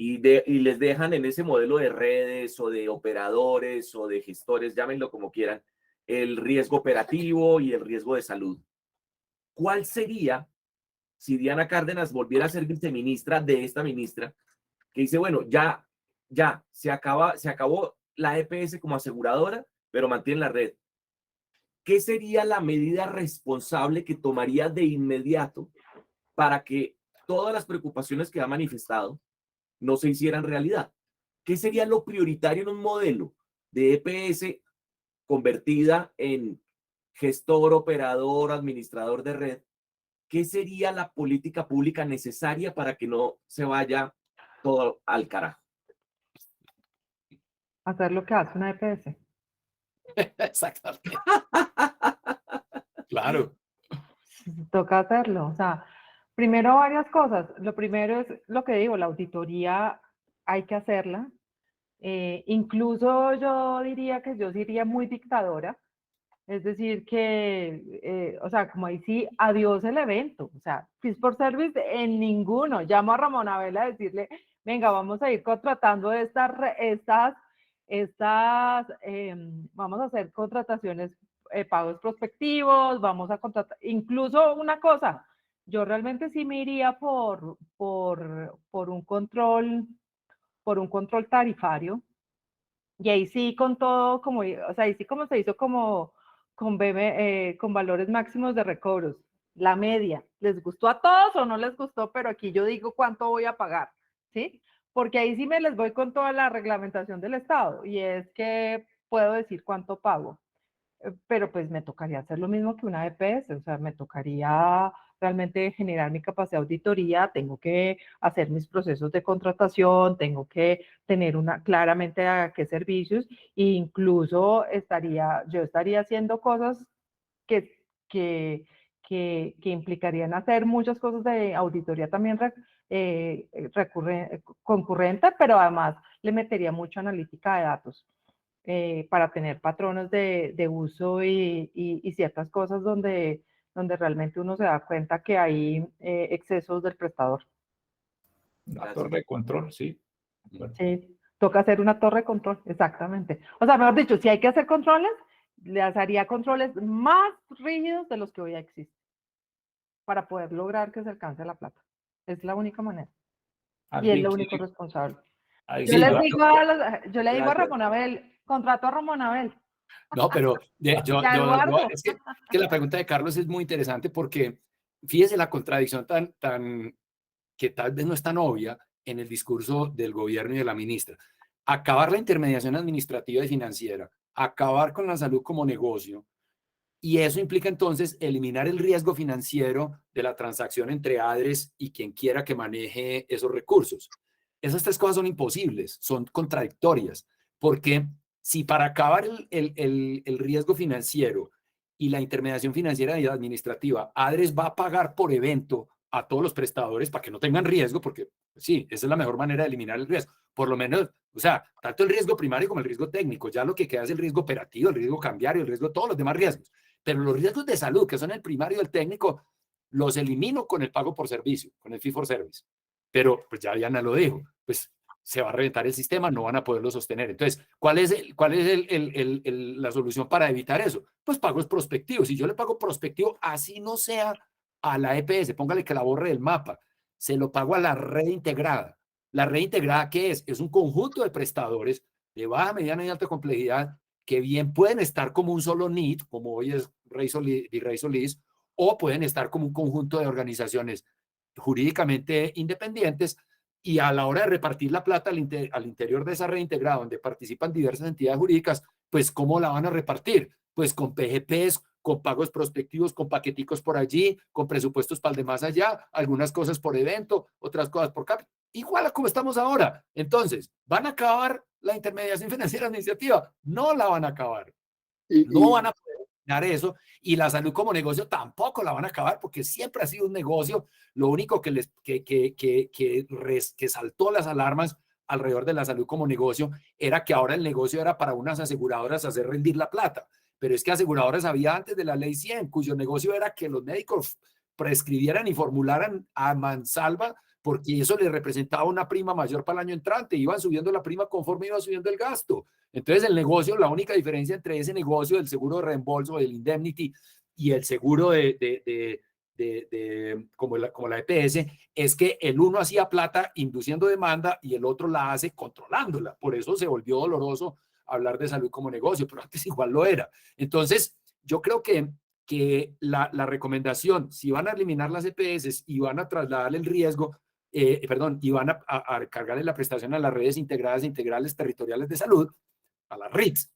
y les dejan en ese modelo de redes o de operadores o de gestores, llámenlo como quieran, el riesgo operativo y el riesgo de salud. ¿Cuál sería, si Diana Cárdenas volviera a ser viceministra de esta ministra, que dice, bueno, ya se acabó la EPS como aseguradora, pero mantiene la red? ¿Qué sería la medida responsable que tomaría de inmediato para que todas las preocupaciones que ha manifestado no se hicieran realidad? ¿Qué sería lo prioritario en un modelo de EPS convertida en gestor, operador, administrador de red? ¿Qué sería la política pública necesaria para que no se vaya todo al carajo? hacer lo que hace una EPS. Exactamente. Claro. Toca hacerlo. O sea, primero varias cosas. Lo primero es lo que digo, la auditoría hay que hacerla. Incluso yo diría que yo sería muy dictadora. Es decir, que, o sea, como ahí sí, adiós el evento. O sea, Fees for Service en ninguno. Llamo a Ramón Abel a decirle, venga, vamos a ir contratando vamos a hacer contrataciones, pagos prospectivos, vamos a contratar, incluso una cosa, yo realmente sí me iría por un control tarifario. Y ahí sí con todo, como, o sea, ahí sí como se hizo como con valores máximos de recobros, la media. ¿Les gustó a todos o no les gustó? Pero aquí yo digo cuánto voy a pagar, ¿sí? Porque ahí sí me les voy con toda la reglamentación del Estado y es que puedo decir cuánto pago. Pero pues me tocaría hacer lo mismo que una EPS, o sea, me tocaría realmente generar mi capacidad de auditoría, tengo que hacer mis procesos de contratación, tengo que tener claramente a qué servicios, e incluso yo estaría haciendo cosas que, que, que implicarían hacer muchas cosas de auditoría también concurrente, pero además le metería mucha analítica de datos. Para tener patrones de uso y ciertas cosas donde realmente uno se da cuenta que hay excesos del prestador. La torre de control, sí. Sí, toca hacer una torre de control, exactamente. O sea, mejor dicho, si hay que hacer controles, les haría controles más rígidos de los que hoy existen para poder lograr que se alcance la plata. Es la única manera. Y es lo único responsable. Yo le digo a Ramón Abel, contrato a Ramón Abel. No, pero es que la pregunta de Carlos es muy interesante porque fíjese la contradicción tan que tal vez no es tan obvia en el discurso del gobierno y de la ministra. Acabar la intermediación administrativa y financiera, acabar con la salud como negocio, y eso implica entonces eliminar el riesgo financiero de la transacción entre ADRES y quien quiera que maneje esos recursos. Esas tres cosas son imposibles, son contradictorias, porque si para acabar el riesgo financiero y la intermediación financiera y administrativa, ADRES va a pagar por evento a todos los prestadores para que no tengan riesgo, porque sí, esa es la mejor manera de eliminar el riesgo. Por lo menos, o sea, tanto el riesgo primario como el riesgo técnico, ya lo que queda es el riesgo operativo, el riesgo cambiario, el riesgo de todos los demás riesgos. Pero los riesgos de salud, que son el primario y el técnico, los elimino con el pago por servicio, con el fee for service. Pero, pues ya Diana lo dijo, pues se va a reventar el sistema, no van a poderlo sostener. Entonces, ¿cuál es la solución para evitar eso? Pues pagos prospectivos. Si yo le pago prospectivo, así no sea a la EPS, póngale que la borre del mapa, se lo pago a la red integrada. ¿La red integrada qué es? Es un conjunto de prestadores de baja, mediana y alta complejidad que bien pueden estar como un solo NIT, como hoy es Virrey Solís, o pueden estar como un conjunto de organizaciones jurídicamente independientes, y a la hora de repartir la plata al interior de esa red integrada, donde participan diversas entidades jurídicas, pues ¿cómo la van a repartir? Pues con PGPs, con pagos prospectivos, con paqueticos por allí, con presupuestos para el de más allá, algunas cosas por evento, otras cosas por cápita, igual a como estamos ahora. Entonces, ¿van a acabar la intermediación financiera administrativa? No la van a acabar. No van a poder dar eso, y la salud como negocio tampoco la van a acabar, porque siempre ha sido un negocio. Lo único que saltó las alarmas alrededor de la salud como negocio era que ahora el negocio era para unas aseguradoras hacer rendir la plata, pero es que aseguradoras había antes de la ley 100, cuyo negocio era que los médicos prescribieran y formularan a mansalva, porque eso le representaba una prima mayor para el año entrante, iban subiendo la prima conforme iba subiendo el gasto. Entonces el negocio, la única diferencia entre ese negocio del seguro de reembolso, del indemnity, y el seguro como la EPS, es que el uno hacía plata induciendo demanda y el otro la hace controlándola. Por eso se volvió doloroso hablar de salud como negocio, pero antes igual lo era. Entonces yo creo que la recomendación, si van a eliminar las EPS y van a trasladar el riesgo, y van a cargarle la prestación a las redes integradas e integrales territoriales de salud, a las RITs,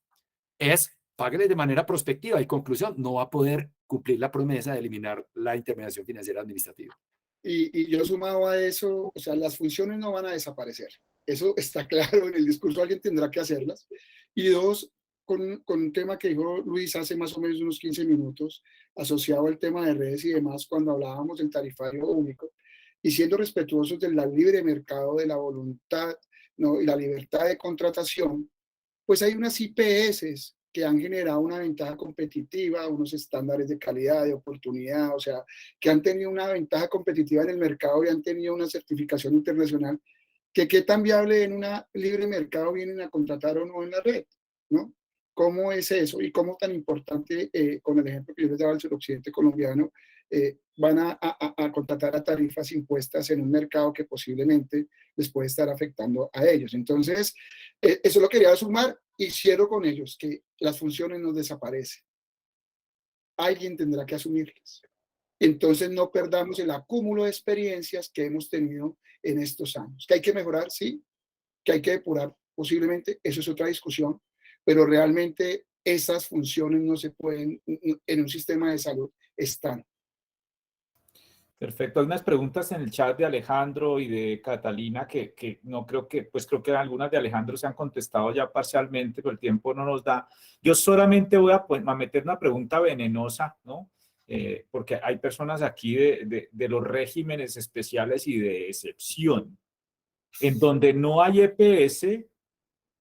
es págueles de manera prospectiva, y conclusión, no va a poder cumplir la promesa de eliminar la intermediación financiera administrativa. Y yo sumado a eso, o sea, las funciones no van a desaparecer. eso está claro en el discurso, alguien tendrá que hacerlas. Y dos, con un tema que dijo Luis hace más o menos unos 15 minutos, asociado al tema de redes y demás, cuando hablábamos del tarifario único, y siendo respetuosos del libre mercado, de la voluntad, ¿no? Y la libertad de contratación, pues hay unas IPS que han generado una ventaja competitiva, unos estándares de calidad, de oportunidad, o sea, que han tenido una ventaja competitiva en el mercado y han tenido una certificación internacional, que qué tan viable en un libre mercado vienen a contratar o no en la red, ¿no? ¿Cómo es eso? Y cómo tan importante, con el ejemplo que yo les daba al suroccidente colombiano, van a contratar a tarifas impuestas en un mercado que posiblemente les puede estar afectando a ellos. Entonces, eso lo quería sumar y cierro con ellos, que las funciones no desaparecen. Alguien tendrá que asumirlas. Entonces no perdamos el acúmulo de experiencias que hemos tenido en estos años. ¿Que hay que mejorar? Sí. ¿Que hay que depurar? Posiblemente, eso es otra discusión, pero realmente esas funciones no se pueden, en un sistema de salud, están. Perfecto. Hay unas preguntas en el chat de Alejandro y de Catalina que no creo que, pues creo que algunas de Alejandro se han contestado ya parcialmente, pero el tiempo no nos da. Yo solamente voy a meter una pregunta venenosa, ¿no? Porque hay personas aquí de los regímenes especiales y de excepción, en donde no hay EPS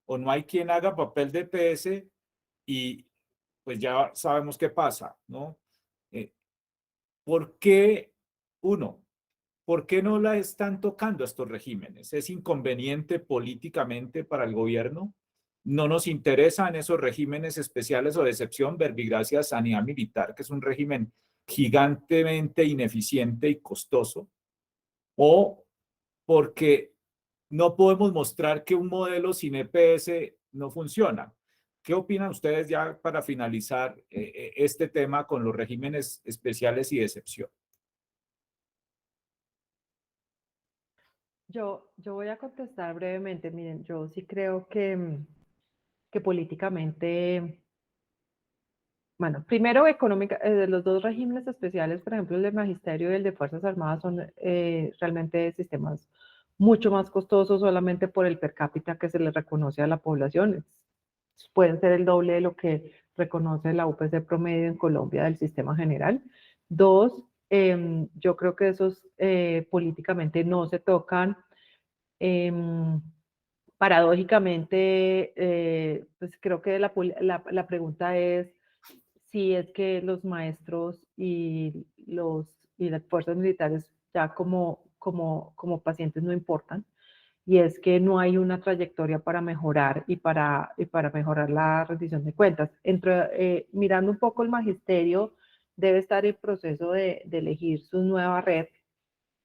o no hay quien haga papel de EPS y pues ya sabemos qué pasa, ¿no? ¿Por qué, por qué no la están tocando estos regímenes? ¿Es inconveniente políticamente para el gobierno? ¿No nos interesan esos regímenes especiales o de excepción, verbigracia sanidad militar, que es un régimen gigantemente ineficiente y costoso? ¿O porque no podemos mostrar que un modelo sin EPS no funciona? ¿Qué opinan ustedes ya para finalizar este tema con los regímenes especiales y de excepción? Yo voy a contestar brevemente. Miren, yo sí creo que políticamente, bueno, primero económica, los dos regímenes especiales, por ejemplo, el de Magisterio y el de Fuerzas Armadas, son realmente sistemas mucho más costosos solamente por el per cápita que se les reconoce a la población. Pueden ser el doble de lo que reconoce la UPC promedio en Colombia del sistema general. Dos, yo creo que esos políticamente no se tocan. Paradójicamente, pues creo que la pregunta es si es que los maestros y las fuerzas militares ya como pacientes no importan, y es que no hay una trayectoria para mejorar y para mejorar la rendición de cuentas. Mirando un poco el magisterio, debe estar en proceso de elegir su nueva red,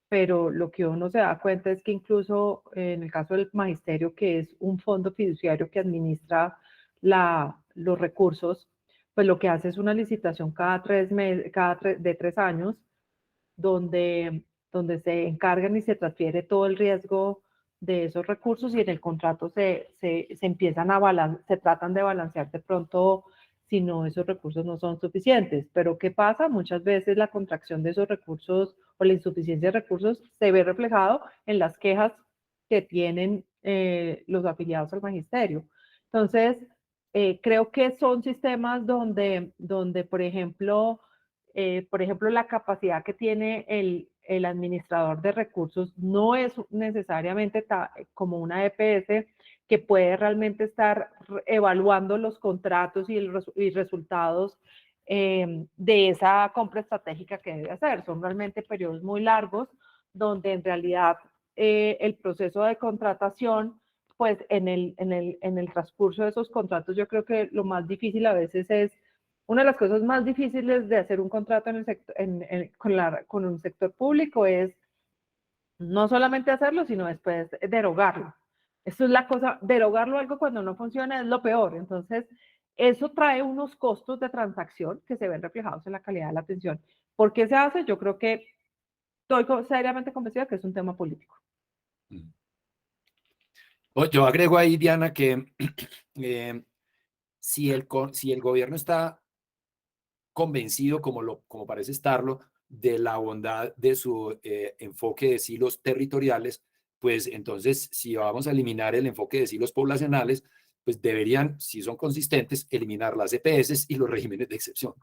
pero lo que uno se da cuenta es que incluso en el caso del magisterio, que es un fondo fiduciario que administra los recursos, pues lo que hace es una licitación cada 3 años, donde se encargan y se transfiere todo el riesgo de esos recursos, y en el contrato se empiezan se tratan de balancear de pronto si no, esos recursos no son suficientes. Pero ¿qué pasa? Muchas veces la contracción de esos recursos o la insuficiencia de recursos se ve reflejado en las quejas que tienen los afiliados al magisterio. Entonces, creo que son sistemas donde por ejemplo, la capacidad que tiene el administrador de recursos no es necesariamente como una EPS, que puede realmente estar evaluando los contratos y resultados de esa compra estratégica que debe hacer. Son realmente periodos muy largos donde en realidad el proceso de contratación, pues en el transcurso de esos contratos, yo creo que lo más difícil a veces es, una de las cosas más difíciles de hacer un contrato en el sector, con un sector público es no solamente hacerlo, sino después derogarlo. Eso es la cosa, derogarlo algo cuando no funciona es lo peor. Entonces, eso trae unos costos de transacción que se ven reflejados en la calidad de la atención. ¿Por qué se hace? Yo creo que estoy seriamente convencida que es un tema político. Yo agrego ahí, Diana, que si el gobierno está convencido, como parece estarlo, de la bondad de su enfoque de silos territoriales, pues entonces si vamos a eliminar el enfoque de silos poblacionales, pues deberían, si son consistentes, eliminar las EPS y los regímenes de excepción.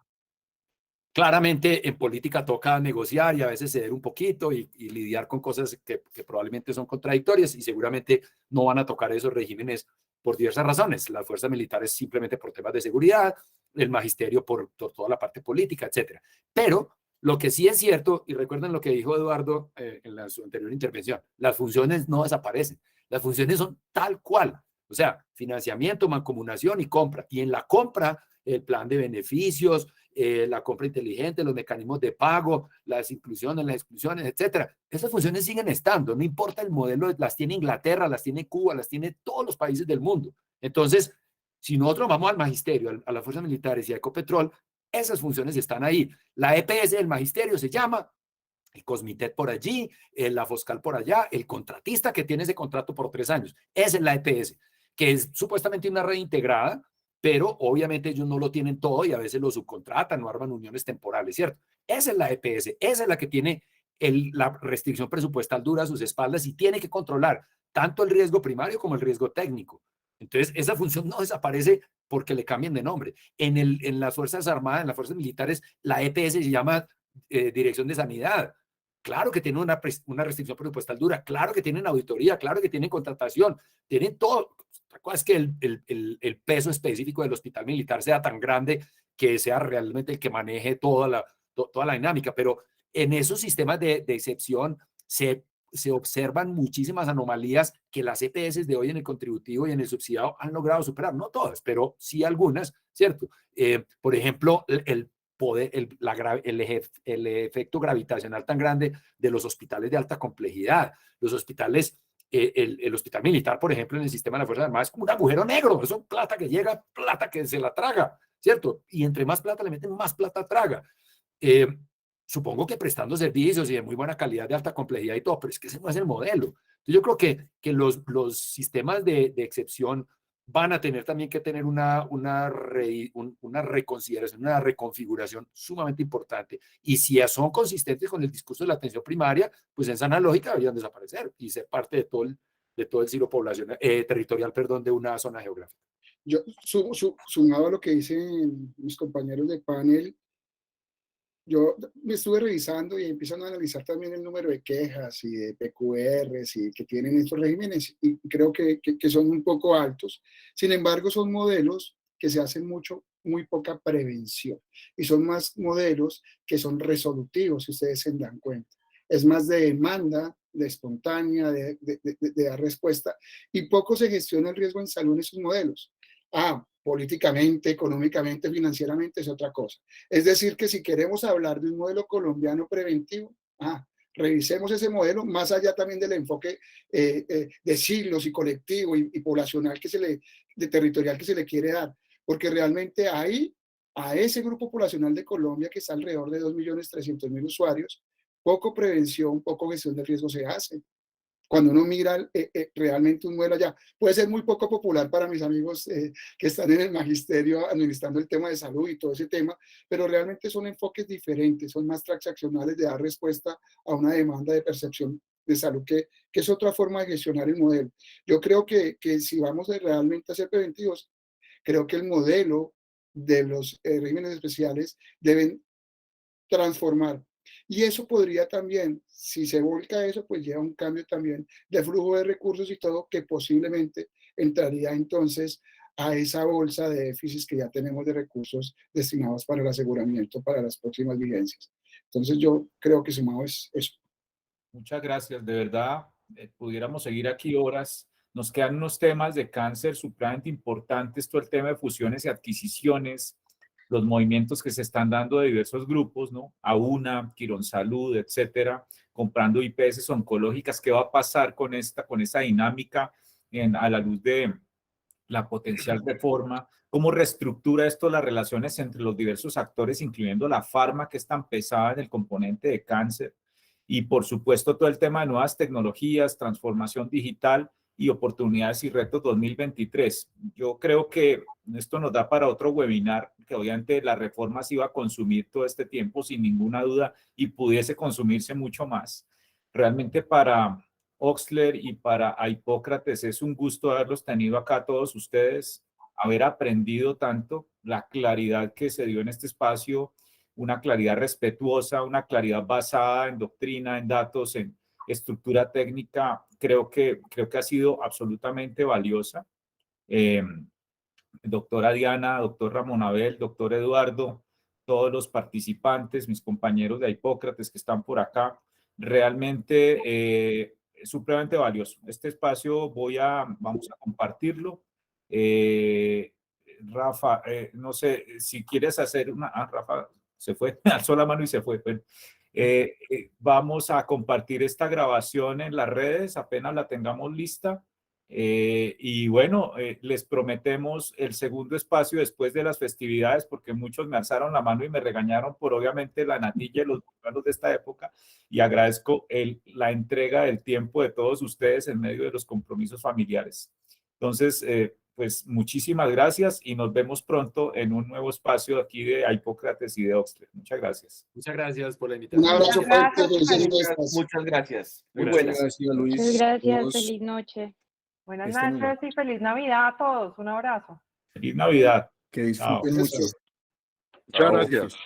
Claramente en política toca negociar y a veces ceder un poquito y lidiar con cosas que probablemente son contradictorias y seguramente no van a tocar esos regímenes por diversas razones. Las fuerzas militares simplemente por temas de seguridad, el magisterio por toda la parte política, etc. Pero lo que sí es cierto, y recuerden lo que dijo Eduardo en su anterior intervención, las funciones no desaparecen, las funciones son tal cual. O sea, financiamiento, mancomunación y compra. Y en la compra, el plan de beneficios, la compra inteligente, los mecanismos de pago, las inclusiones, las exclusiones, etcétera. Esas funciones siguen estando, no importa el modelo, las tiene Inglaterra, las tiene Cuba, las tiene todos los países del mundo. Entonces, si nosotros vamos al magisterio, a las fuerzas militares y a Ecopetrol, esas funciones están ahí. La EPS del magisterio se llama, el Cosmitet por allí, la Foscal por allá, el contratista que tiene ese contrato por 3 años. Esa es la EPS, que es supuestamente una red integrada, pero obviamente ellos no lo tienen todo y a veces lo subcontratan o arman uniones temporales, ¿cierto? Esa es la EPS, esa es la que tiene la restricción presupuestal dura a sus espaldas y tiene que controlar tanto el riesgo primario como el riesgo técnico. Entonces, esa función no desaparece porque le cambien de nombre. En las Fuerzas Armadas, en las Fuerzas Militares, la EPS se llama Dirección de Sanidad. Claro que tienen una restricción presupuestal dura, claro que tienen auditoría, claro que tienen contratación, tienen todo. Otra cosa es que el peso específico del hospital militar sea tan grande que sea realmente el que maneje toda la dinámica, pero en esos sistemas de excepción se observan muchísimas anomalías que las EPS de hoy en el contributivo y en el subsidiado han logrado superar, no todas, pero sí algunas, ¿cierto? Por ejemplo, el efecto gravitacional tan grande de los hospitales de alta complejidad. Los hospitales, el hospital militar, por ejemplo, en el sistema de las Fuerzas Armadas es como un agujero negro, es plata que llega, plata que se la traga, ¿cierto? Y entre más plata le meten, más plata traga. Supongo que prestando servicios y de muy buena calidad, de alta complejidad y todo, pero es que ese no es el modelo. Entonces yo creo que los sistemas de excepción van a tener también que tener una reconsideración, una reconfiguración sumamente importante. Y si son consistentes con el discurso de la atención primaria, pues en sana lógica deberían desaparecer y ser parte de todo el silo poblacional, territorial, perdón, de una zona geográfica. Yo, sumado a lo que dicen mis compañeros de panel, yo me estuve revisando y empiezan a analizar también el número de quejas y de PQRs y que tienen estos regímenes y creo que son un poco altos. Sin embargo, son modelos que se hacen muy poca prevención y son más modelos que son resolutivos, si ustedes se dan cuenta. Es más de demanda, de espontánea, de dar respuesta y poco se gestiona el riesgo en salud en esos modelos. Políticamente, económicamente, financieramente es otra cosa. Es decir, que si queremos hablar de un modelo colombiano preventivo, revisemos ese modelo, más allá también del enfoque de siglos y colectivo y poblacional de territorial que se le quiere dar, porque realmente ahí, a ese grupo poblacional de Colombia, que está alrededor de 2.300.000 usuarios, poco prevención, poco gestión de riesgo se hace. Cuando uno mira realmente un modelo allá, puede ser muy poco popular para mis amigos que están en el magisterio administrando el tema de salud y todo ese tema, pero realmente son enfoques diferentes, son más transaccionales de dar respuesta a una demanda de percepción de salud, que es otra forma de gestionar el modelo. Yo creo que si vamos realmente a ser preventivos, creo que el modelo de los regímenes especiales deben transformar. Y eso podría también, si se volca eso, pues lleva un cambio también de flujo de recursos y todo, que posiblemente entraría entonces a esa bolsa de déficits que ya tenemos de recursos destinados para el aseguramiento para las próximas vigencias. Entonces yo creo que sumado es eso. Muchas gracias, de verdad, pudiéramos seguir aquí horas. Nos quedan unos temas de cáncer supremamente importantes, todo el tema de fusiones y adquisiciones, los movimientos que se están dando de diversos grupos, ¿no? AUNA, Quirónsalud, etcétera, comprando IPS oncológicas. ¿Qué va a pasar con esa dinámica a la luz de la potencial reforma? ¿Cómo reestructura esto las relaciones entre los diversos actores, incluyendo la farma, que es tan pesada en el componente de cáncer? Y, por supuesto, todo el tema de nuevas tecnologías, transformación digital y oportunidades y retos 2023. Yo creo que esto nos da para otro webinar, que obviamente la reforma se iba a consumir todo este tiempo sin ninguna duda y pudiese consumirse mucho más. Realmente para Oxler y para Hipócrates. Es un gusto haberlos tenido acá todos ustedes, haber aprendido tanto, la claridad que se dio en este espacio, una claridad respetuosa, una claridad basada en doctrina, en datos, en estructura técnica, creo que ha sido absolutamente valiosa. Doctora Diana, doctor Ramón Abel, doctor Eduardo, todos los participantes, mis compañeros de Hipócrates que están por acá, realmente supremamente valioso. Este espacio vamos a compartirlo. Rafa, no sé, si quieres hacer una... Rafa se fue, alzó la mano y se fue. Bueno, vamos a compartir esta grabación en las redes, apenas la tengamos lista. Y bueno, les prometemos el segundo espacio después de las festividades, porque muchos me alzaron la mano y me regañaron por obviamente la natilla y los regalos de esta época, y agradezco la entrega del tiempo de todos ustedes en medio de los compromisos familiares. Entonces, pues muchísimas gracias y nos vemos pronto en un nuevo espacio aquí de Hipócrates y de Oxler. Muchas gracias. Muchas gracias por la invitación. Un abrazo fuerte. Muchas gracias. Muy Gracias. buenas. Gracias, Luis. Muchas gracias, Todos. feliz noche. Buenas Estén muy noches y feliz Navidad a todos. Un abrazo. Feliz Navidad. Que disfruten Chao. mucho. Muchas gracias.